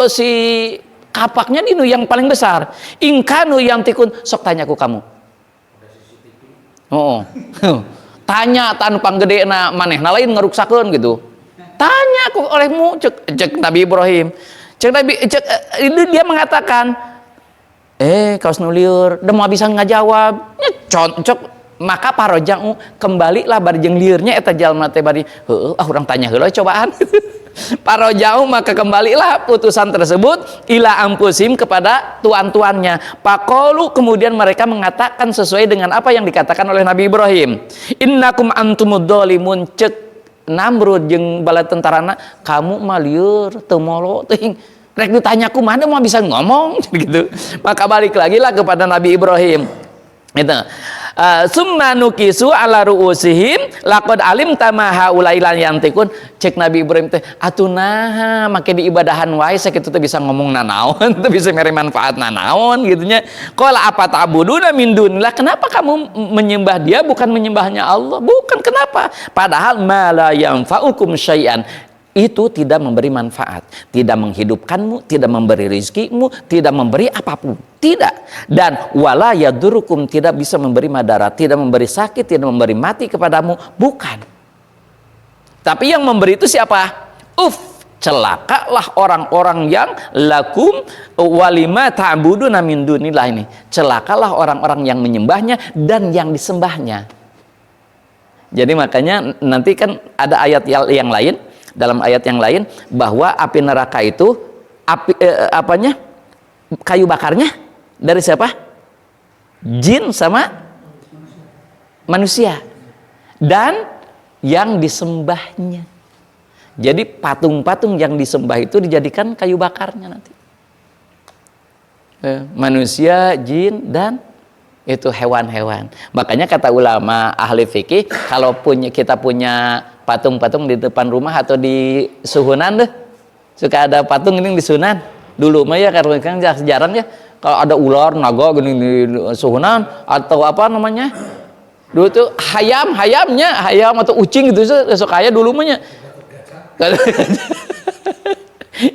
si kapaknya dinu yang paling besar. Ingkanu yang tikun, sok tanya ku kamu. Oh. Tanya tan numpang gede na manehna lain ngeruksakeun gitu. Tanya ku olehmu, cek Nabi Ibrahim. Itu dia mengatakan, kaos nuliur, udah mau bisa ngajawab, cocok. Maka parojang kembalilah bari jeung liurnya eta jalma teh bari, urang tanya heula cobaan. Parojang maka kembalilah putusan tersebut ila ampusim, kepada tuan-tuannya. Paqalu, kemudian mereka mengatakan sesuai dengan apa yang dikatakan oleh Nabi Ibrahim. Innakum antumud dzalimun, cek Namrud jeung bala tentarana, kamu mah lieur teu molo teuing. Rek ditanya kumaha mau bisa ngomong gitu. Maka balik lagi lah kepada Nabi Ibrahim. Itu. Summa nukisu ala ru'usihim laqad alimta ma haulailan yantikun. Cek Nabi Ibrahim teh atunaha make di ibadahan wae sakitu teh bisa ngomong nanaon, teh bisa mere manfaat nanaon gitu nya. Qala apa ta'buduna min dunillah, kenapa kamu menyembah dia bukan menyembahnya Allah? Bukan, kenapa? Padahal ma la yanfa'ukum syai'an, itu tidak memberi manfaat, tidak menghidupkanmu, tidak memberi rizkimu, tidak memberi apapun, tidak. Dan wala yadurukum, tidak bisa memberi madarat, tidak memberi sakit, tidak memberi mati kepadamu, bukan. Tapi yang memberi itu siapa? Celakalah orang-orang yang lakum walima ta'buduna min dunillah, ini celakalah orang-orang yang menyembahnya dan yang disembahnya. Jadi makanya nanti kan ada ayat yang lain, dalam ayat yang lain, bahwa api neraka itu kayu bakarnya dari siapa? Jin sama manusia, dan yang disembahnya. Jadi patung-patung yang disembah itu dijadikan kayu bakarnya nanti. Manusia, jin, dan itu hewan-hewan. Makanya kata ulama ahli fikih, kalau kita punya patung-patung di depan rumah atau di suhunan deh, suka ada patung ini di suhunan. Dulu mah ya karena kan jarang ya, kalau ada ular, naga gini di suhunan atau apa namanya, dulu tuh hayam atau ucing gitu, suka aya dulu mah ya.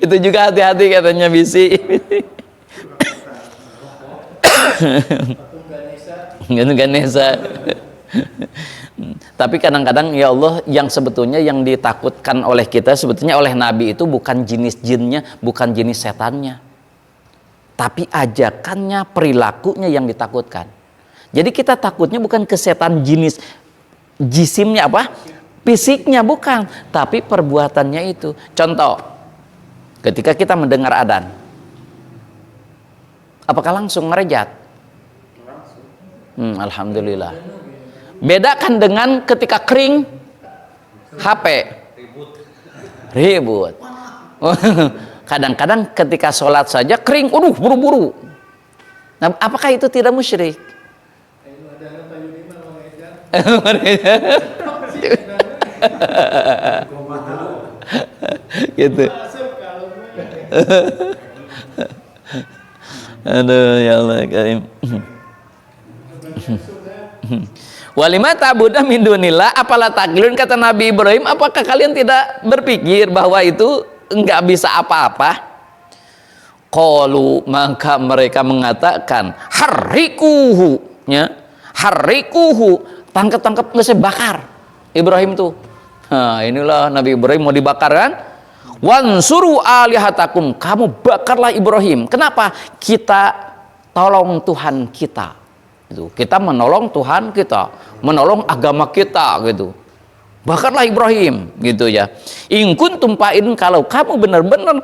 Itu juga hati-hati katanya bisi. Ganesha. Tapi kadang-kadang ya Allah, yang sebetulnya yang ditakutkan oleh kita sebetulnya oleh Nabi itu bukan jenis jinnya, bukan jenis setannya, tapi ajakannya, perilakunya yang ditakutkan. Jadi kita takutnya bukan ke setan jenis jisimnya apa, fisiknya bukan, tapi perbuatannya itu. Contoh, ketika kita mendengar adzan, apakah langsung ngerejat? Alhamdulillah. Bedakan dengan ketika kering HP ribut. Kadang-kadang ketika sholat saja kering, buru-buru. Nah, apakah itu tidak musyrik? Gitu. Aduh ya Allah karim. Walima ta'budu min dunillah apalah taklun, kata Nabi Ibrahim, apakah kalian tidak berpikir bahwa itu enggak bisa apa-apa? Qalu, maka mereka mengatakan harrikuhu, ya, harrikuhu, tangkap nggak saya bakar Ibrahim tuh. Nah, inilah Nabi Ibrahim mau dibakar kan? Wansuru alihatakum, kamu bakarlah Ibrahim. Kenapa? Kita tolong Tuhan kita. Gitu. Kita menolong Tuhan kita, menolong agama kita gitu. Bakarlah Ibrahim gitu ya. In kuntum fa'ilin, kalau kamu benar-benar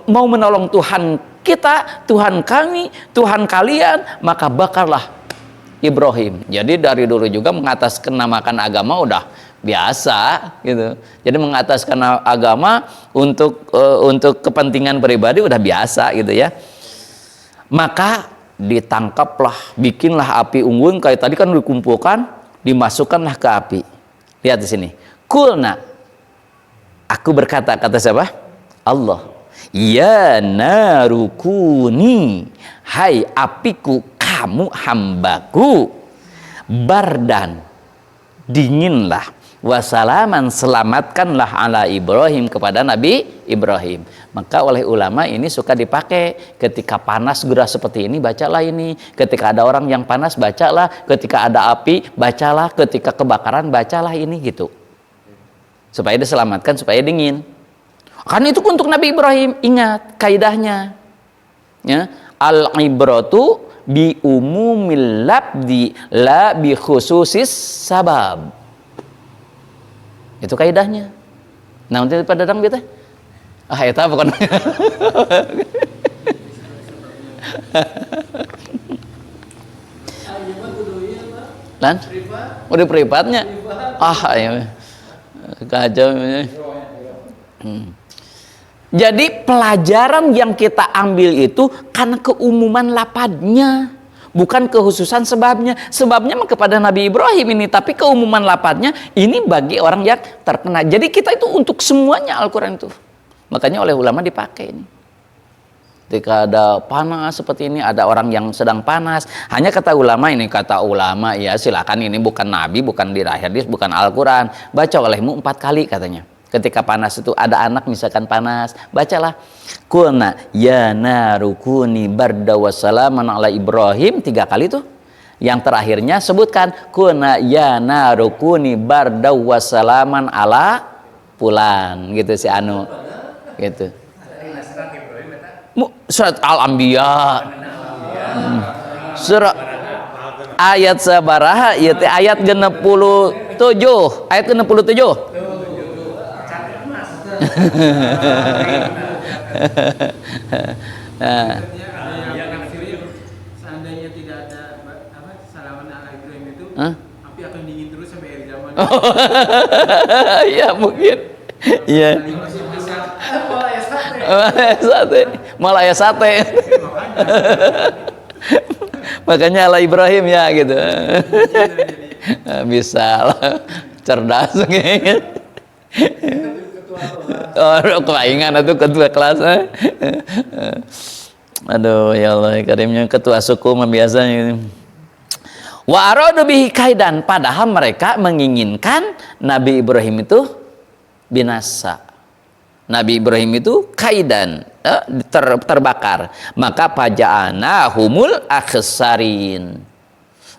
mau menolong Tuhan kita, Tuhan kami, Tuhan kalian, maka bakarlah Ibrahim. Jadi dari dulu juga mengatasnamakan agama udah biasa gitu. Jadi mengataskan agama untuk kepentingan pribadi udah biasa gitu ya. Maka ditangkaplah, bikinlah api unggun kayak tadi kan dikumpulkan, dimasukkanlah ke api. Lihat di sini. Kulna, aku berkata, kata siapa? Allah. Ya narukuni, hai apiku, kamu hambaku, bardan, dinginlah, wasalaman, selamatkanlah ala Ibrahim, kepada Nabi Ibrahim. Maka oleh ulama ini suka dipakai ketika panas gerah seperti ini, bacalah ini. Ketika ada orang yang panas, bacalah. Ketika ada api, bacalah. Ketika kebakaran, bacalah ini gitu. Supaya diselamatkan, supaya dingin. Kan itu untuk Nabi Ibrahim. Ingat kaidahnya. Ya, al-ibratu bi umumil labdi la bi khususis sabab. Itu kaidahnya. Nah, untuk pada datang gitu. Eta bukan. Lan? Udah privatnya. Ya. Kacau. Jadi pelajaran yang kita ambil itu karena keumuman lapadnya, bukan kekhususan sebabnya. Sebabnya kepada Nabi Ibrahim ini, tapi keumuman lapadnya ini bagi orang yang terkena. Jadi kita itu untuk semuanya Al-Quran itu. Makanya oleh ulama dipakai ini. Ketika ada panas seperti ini, ada orang yang sedang panas, hanya kata ulama ini, kata ulama ya silakan, ini bukan Nabi, bukan di hadis, bukan Al-Quran. Baca olehmu 4 kali katanya. Ketika panas itu ada anak misalkan panas, bacalah kulna ya narukuni barda wassalaman ala Ibrahim 3 kali tuh. Yang terakhirnya sebutkan kulna ya narukuni barda wassalaman ala fulan gitu si anu gitu. Surat Al-Anbiya. Surat ayat sabaraha ieu teh ayat 67. Ayat 67. Nah, seandainya tidak ada salaman ala Ibrahim itu, api akan dingin terus sampai akhir zaman. Ya mungkin Iya. Malah ya sate. Sate, malah ya sate. Makanya ala Ibrahim ya gitu. Bisa lah, cerdas kayaknya. Oh, kepaingan itu ketua kelas. Aduh ya Allah, karimnya ketua suku mah biasanya. Wa aradu bihi kaidan, padahal mereka menginginkan Nabi Ibrahim itu binasa. Nabi Ibrahim itu kaidan, terbakar. Maka paja'ana humul akhsarin.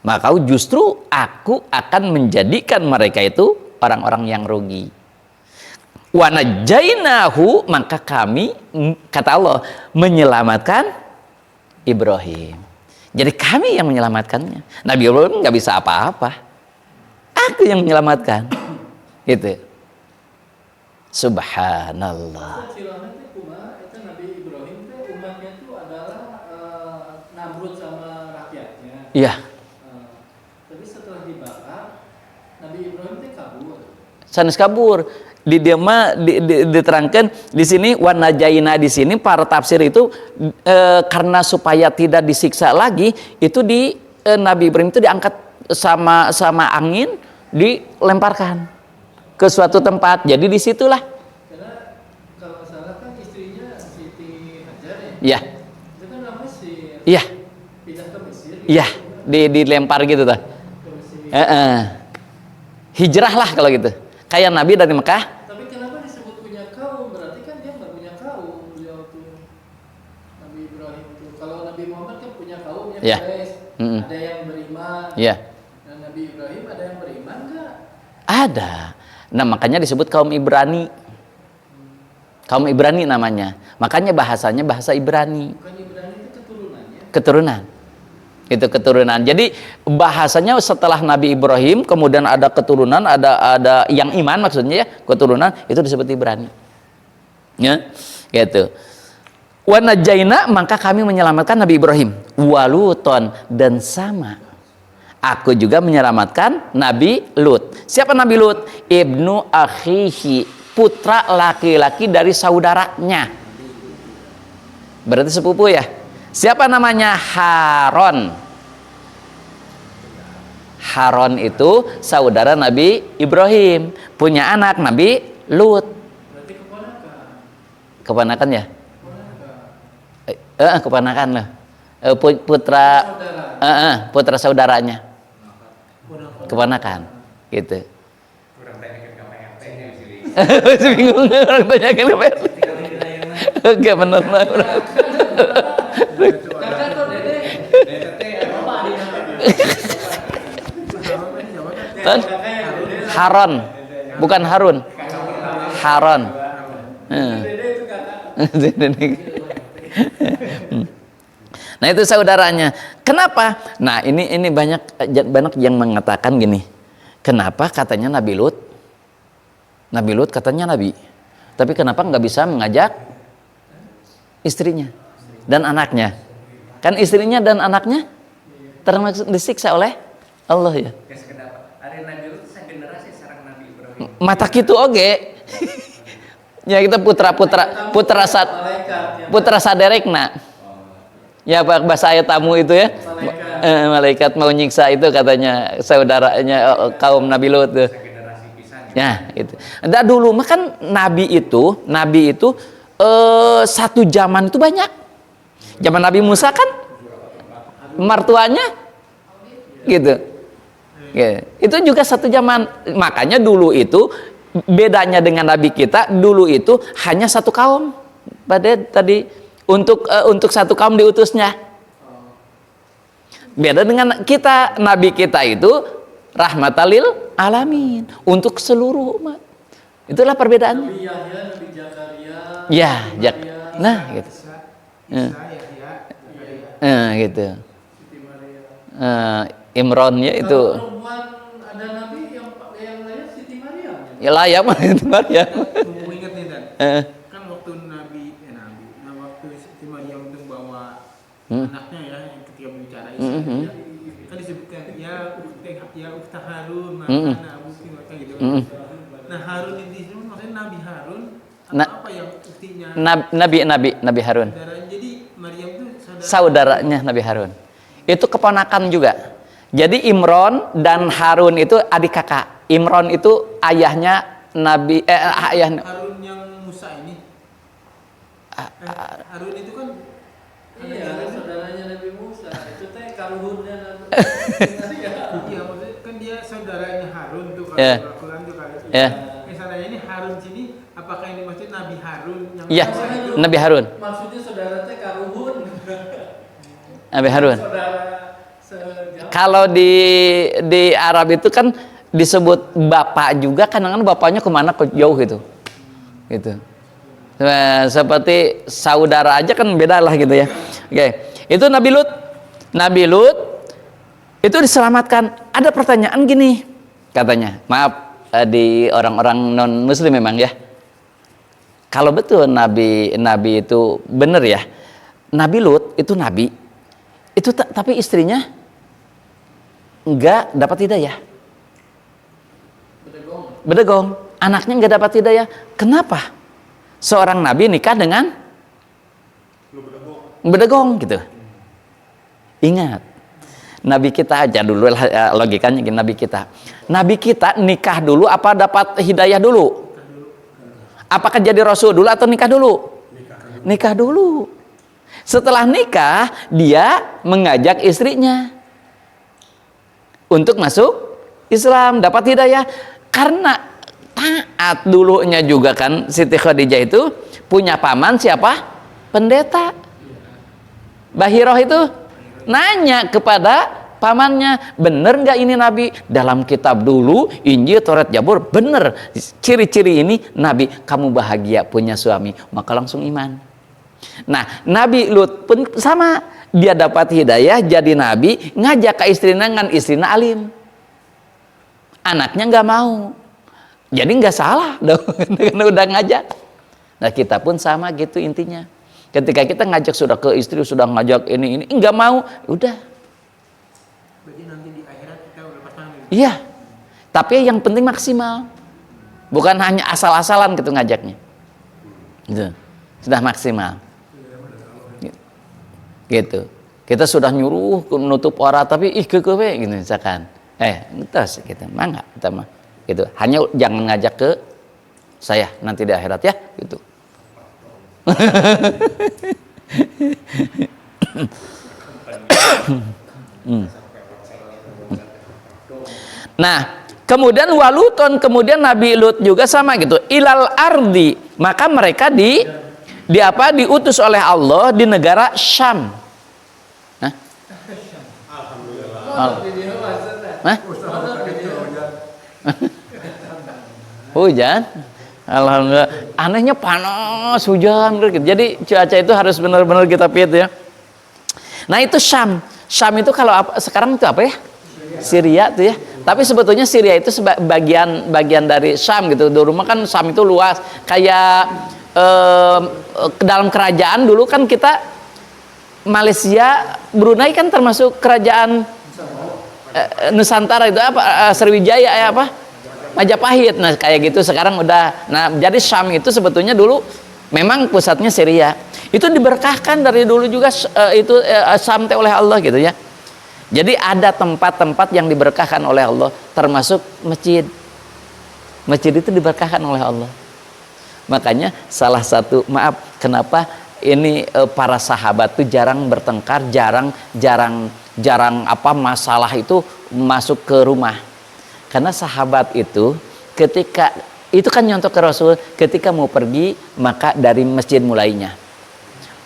Maka justru aku akan menjadikan mereka itu orang-orang yang rugi. Wa najainahu, maka kami, kata Allah, menyelamatkan Ibrahim. Jadi kami yang menyelamatkannya. Nabi Ibrahim nggak bisa apa-apa. Aku yang menyelamatkan. Gitu. Subhanallah. Cilana itu kumaha itu Nabi Ibrahim itu umatnya itu adalah Namrud sama rakyatnya. Iya. Tapi setelah dibakar Nabi Ibrahim itu kabur. Sanes kabur. Di dia mah diterangkan di sini wanajaina, di sini para tafsir itu karena supaya tidak disiksa lagi itu di Nabi Ibrahim itu diangkat sama angin, dilemparkan ke suatu tempat. Jadi disitulah. Karena kalau nggak salah kan istrinya Siti Hajar ya. Iya. Itu kan orang Mesir. Iya. Pindah ke Mesir. Iya. Dilempar gitu tuh. Ke Mesir. Hijrah lah kalau gitu. Kayak Nabi dari Mekah. Tapi kenapa disebut punya kaum? Berarti kan dia nggak punya kaum beliau tuh Nabi Ibrahim itu. Kalau Nabi Muhammad kan punya kaumnya. Iya. Ada yang beriman. Iya. Dan Nabi Ibrahim ada yang beriman nggak? Ada. Nah makanya disebut kaum Ibrani. Kaum Ibrani namanya. Makanya bahasanya bahasa Ibrani. Bukan Ibrani itu keturunannya. Keturunan. Itu keturunan. Jadi bahasanya setelah Nabi Ibrahim kemudian ada keturunan, ada yang iman maksudnya ya, keturunan itu disebut Ibrani. Ya. Gitu. Wa najaina, maka kami menyelamatkan Nabi Ibrahim. Waluton, dan sama aku juga menyelamatkan Nabi Lut. Siapa Nabi Lut? Ibnu akhihi, putra laki-laki dari saudaranya. Berarti sepupu ya. Siapa namanya? Haron. Haron itu saudara Nabi Ibrahim, punya anak Nabi Lut. Berarti keponakan. Keponakan ya? Keponakan. Keponakan lah. Putra saudaranya. Keponakan. Gitu. Kurang tanyakan ke PRT-nya di sini. Masih bingung orang tanyakan ke PRT. Oke, benar. Kakak tuh dede. Bapak di Kan? Haron, bukan Harun. Haron. Dede itu kakak. Nah itu saudaranya. Kenapa? Nah ini banyak yang mengatakan gini. Kenapa katanya Nabi Lut? Nabi Lut katanya Nabi. Tapi kenapa nggak bisa mengajak istrinya dan anaknya? Kan istrinya dan anaknya termasuk disiksa oleh Allah ya. Ya sekedar ada Nabi Lut segenerasi sareng Nabi Ibrahim. Mata kitu oge. Ya kita putra saderekna. Ya bahasa ayat tamu itu ya. Malaikat mau nyiksa itu katanya saudaranya kaum Nabi Lut tuh. Segenerasi pisan. Ya, itu. Nah, dulu mah kan nabi itu satu zaman itu banyak. Zaman Nabi Musa kan mertuanya gitu. Ya, itu juga satu zaman. Makanya dulu itu bedanya dengan nabi kita, dulu itu hanya satu kaum. Pada tadi untuk satu kaum diutusnya. Beda dengan kita, nabi kita itu rahmatalil alamin, untuk seluruh umat. Itulah perbedaannya. Nabi Yahya, Nabi Zakaria. Ya, Nabi nah gitu. Gitu. Siti Maria. Imron ya itu. Kalau perempuan ada nabi yang layak Siti Maryam. Ya layak mah itu Maryam. Mau ingat nih Dan, kan waktu waktu Siti Maryam itu bawa anaknya ya, yang ketika berbicara Isa, kan disebutkan ya ukhta Harun, maka abuki maka gitu. Nah Harun itu maksudnya Nabi Harun atau Na- apa yang buktinya? Nabi Harun. Jadi Maryam itu Saudaranya Nabi Harun. Itu keponakan juga. Jadi Imron dan Harun itu adik kakak. Imron itu ayahnya ayahnya Harun yang Musa ini. Harun itu kan Iya, saudaranya Nabi Musa. Itu teh kaluhurnya Nabi. iya maksudnya kan dia saudaranya Harun tuh kalau Yeah. Al-Quran tuh kalau Yeah. Saudaranya ini Harun sini apakah ini maksud Nabi Harun yang Iya, Musa itu? Nabi Harun. Maksudnya saudara teh kaluhur. Nabi Harun. Saudara sejauh. Kalau di Arab itu kan disebut bapak juga, kadang-kadang bapaknya kemana ke jauh gitu. Nah, seperti saudara aja kan beda lah gitu ya. Oke, itu Nabi Lut. Nabi Lut itu diselamatkan. Ada pertanyaan gini katanya, maaf di orang-orang non muslim memang ya. Kalau betul Nabi itu benar ya, Nabi Lut itu nabi, itu tapi istrinya enggak dapat hidayah. Bedegong, anaknya enggak dapat hidayah. Kenapa? Seorang nabi nikah dengan bedegong gitu. Ingat, nabi kita aja dulu logikanya gini, nabi kita nikah dulu apa dapat hidayah dulu? Apakah jadi rasul dulu atau nikah dulu? Nikah dulu. Setelah nikah dia mengajak istrinya untuk masuk Islam, dapat hidayah. Karena taat dulunya juga kan, Siti Khadijah itu punya paman siapa? Pendeta. Bahiroh itu nanya kepada pamannya, bener nggak ini Nabi? Dalam kitab dulu Injil, Taurat, Zabur bener ciri-ciri ini Nabi. Kamu bahagia punya suami, maka langsung iman. Nah Nabi Lut pun sama, dia dapat hidayah jadi Nabi, ngajak ke istrinya, ngan istrinya alim, anaknya nggak mau, jadi nggak salah dong. Udah ngajak. Nah kita pun sama gitu intinya. Ketika kita ngajak sudah ke istri, sudah ngajak ini nggak mau, udah. Berarti nanti di akhirat kita udah pasang gitu. Iya. Tapi yang penting maksimal. Bukan hanya asal-asalan gitu ngajaknya. Gitu. Sudah maksimal. Gitu. Kita sudah nyuruh menutup orang tapi kekewe gitu misalkan. Terus gitu. Mangga kita mah. Gitu. Hanya jangan ngajak ke saya nanti di akhirat ya, gitu. Nah, kemudian waluton, kemudian Nabi Lut juga sama gitu. Ilal ardi, maka mereka diutus oleh Allah di negara Syam. Hah? Hah? Hujan. Alhamdulillah. Anehnya panas, hujan gitu. Jadi cuaca itu harus benar-benar kita piet ya. Nah itu Syam. Syam itu kalau sekarang itu apa ya? Syria tuh ya. Tapi sebetulnya Syria itu bagian dari Syam gitu. Dulu kan Syam itu luas. Kayak dalam kerajaan dulu kan kita Malaysia, Brunei kan termasuk kerajaan Nusantara itu apa? Sriwijaya ya apa? Majapahit. Nah kayak gitu sekarang udah. Nah jadi Syam itu sebetulnya dulu memang pusatnya Syria. Itu diberkahkan dari dulu juga Syam oleh Allah gitu ya. Jadi ada tempat-tempat yang diberkahkan oleh Allah, termasuk masjid. Masjid itu diberkahkan oleh Allah. Makanya salah satu, maaf, kenapa ini para sahabat itu jarang bertengkar, jarang apa masalah itu masuk ke rumah. Karena sahabat itu ketika itu kan nyontok ke Rasul, ketika mau pergi maka dari masjid mulainya.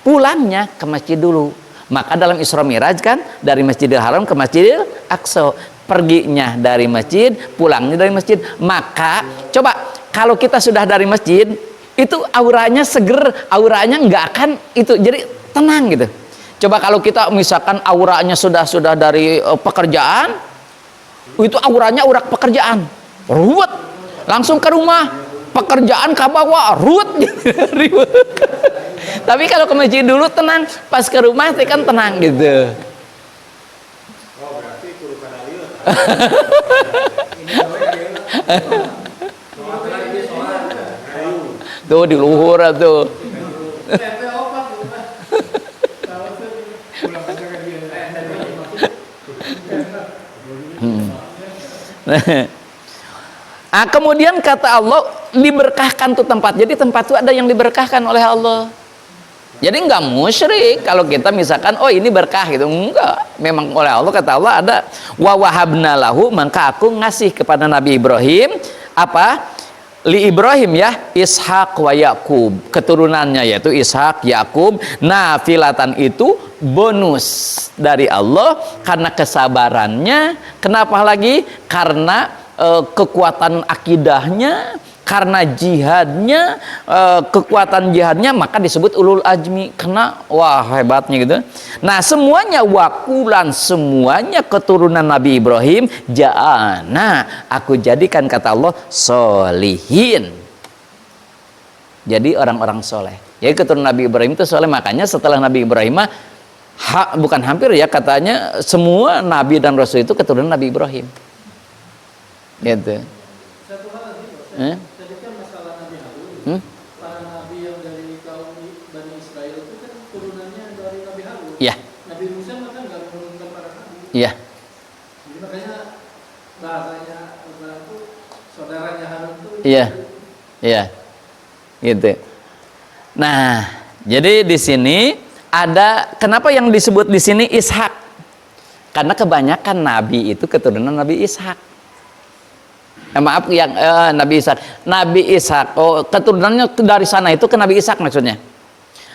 Pulangnya ke masjid dulu. Maka dalam Isra Miraj kan dari Masjidil Haram ke Masjidil Aqsa, perginya dari masjid, pulangnya dari masjid. Maka coba kalau kita sudah dari masjid, itu auranya seger, auranya nggak akan itu, jadi tenang gitu. Coba kalau kita misalkan auranya sudah dari pekerjaan, itu auranya aura pekerjaan, ruwet, langsung ke rumah, pekerjaan ke bawah, ruwet. Tapi kalau ke masjid dulu tenang, pas ke rumah itu kan tenang gitu. Oh berarti kurukan aliut. Tuh di luhur tuh. Tempe opak tuh, Pak. Tahu tuh. Pulang aja ke dia. Kemudian kata Allah, diberkahkan tuh tempat. Jadi tempat itu ada yang diberkahkan oleh Allah. Jadi nggak musyrik kalau kita misalkan oh ini berkah gitu, enggak. Memang oleh Allah, kata Allah ada wa wahabna lahu, maka aku ngasih kepada Nabi Ibrahim apa? Li Ibrahim ya Ishak wa Yakub, keturunannya yaitu Ishak, Yakub. Nafilatan itu bonus dari Allah karena kesabarannya. Kenapa lagi? Karena kekuatan akidahnya, karena jihadnya, kekuatan jihadnya, maka disebut ulul ajmi. Kena wah hebatnya gitu. Nah semuanya wakulan, semuanya keturunan Nabi Ibrahim ja'ana, aku jadikan, kata Allah, solihin, jadi orang-orang soleh. Jadi keturunan Nabi Ibrahim itu soleh. Makanya setelah Nabi Ibrahim bukan hampir ya, katanya semua Nabi dan Rasul itu keturunan Nabi Ibrahim gitu. Satu hal lagi, Pak. Tadi kan masalah Nabi Harun. Para nabi yang dari kaum Bani Israel itu kan turunannya dari Nabi Harun. Iya. Nabi Musa maka nggak menurunkan para nabi. Iya. Jadi makanya bahasanya Al-Quran itu saudaranya Harun itu. Iya. Iya. Gitu. Nah, jadi di sini ada, kenapa yang disebut di sini Ishak? Karena kebanyakan nabi itu keturunan Nabi Ishak. Maaf yang Nabi Ishak, oh keturunannya dari sana itu ke Nabi Ishak maksudnya.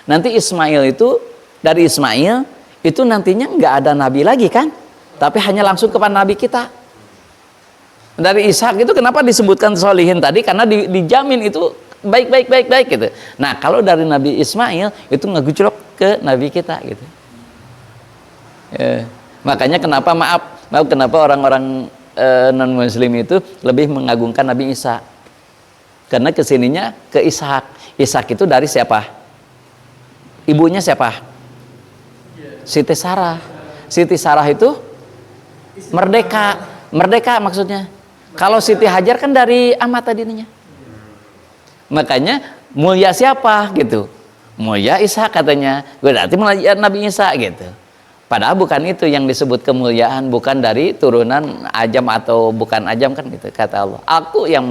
Nanti Ismail itu, dari Ismail itu nantinya nggak ada nabi lagi kan, tapi hanya langsung kepada nabi kita. Dari Ishak itu kenapa disebutkan solihin tadi? Karena dijamin itu baik gitu. Nah kalau dari Nabi Ismail itu ngegujlok ke nabi kita gitu. Makanya kenapa maaf kenapa orang-orang non muslim itu lebih mengagungkan Nabi Isa, karena kesininya ke Ishak. Ishak itu dari siapa? Ibunya siapa? Siti Sarah. Siti Sarah itu merdeka maksudnya. Kalau Siti Hajar kan dari amat tadinya. Makanya mulia siapa gitu? Mulia Ishak katanya. Berarti mulia Nabi Isa gitu. Padahal bukan itu yang disebut kemuliaan, bukan dari turunan ajam atau bukan ajam kan gitu, kata Allah. Aku yang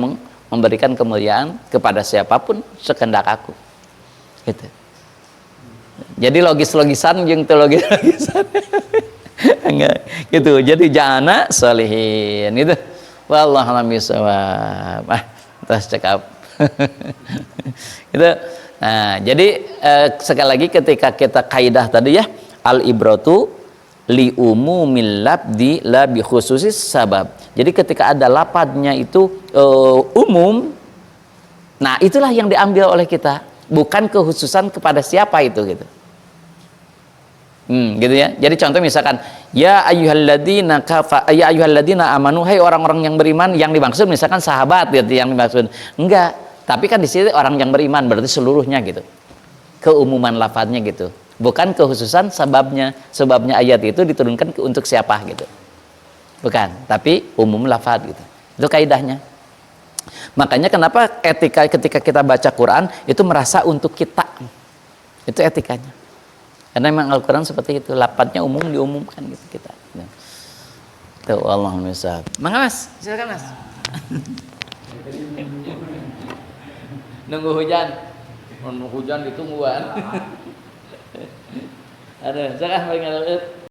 memberikan kemuliaan kepada siapapun sekehendak aku. Gitu. Jadi logis-logisan jeung teu logis-logisan. Enggak gitu. Jadi jana solihin itu. Wallahu a'lam bishawab. Terus cekap. Gitu. Nah, jadi sekali lagi ketika kita kaidah tadi ya, al-ibratu li umumil labdi la bi khususis sabab. Jadi ketika ada lapadnya itu umum, nah itulah yang diambil oleh kita, bukan kekhususan kepada siapa itu gitu. Gitu ya. Jadi contoh misalkan ya ayyuhalladzina amanu, hai orang-orang yang beriman, yang dimaksud misalkan sahabat gitu yang dimaksud. Enggak, tapi kan di sini orang yang beriman berarti seluruhnya gitu. Keumuman lafadznya gitu. Bukan kekhususan sebabnya ayat itu diturunkan untuk siapa gitu, bukan, tapi umum lafaz gitu. Itu kaidahnya. Makanya kenapa ketika kita baca Quran itu merasa untuk kita, itu etikanya. Karena memang Al-Quran seperti itu, lafadznya umum diumumkan gitu kita. Tuh Allahumma sholli. Mangga Mas, silakan Mas. Nunggu hujan ditungguan. Ada, saya paling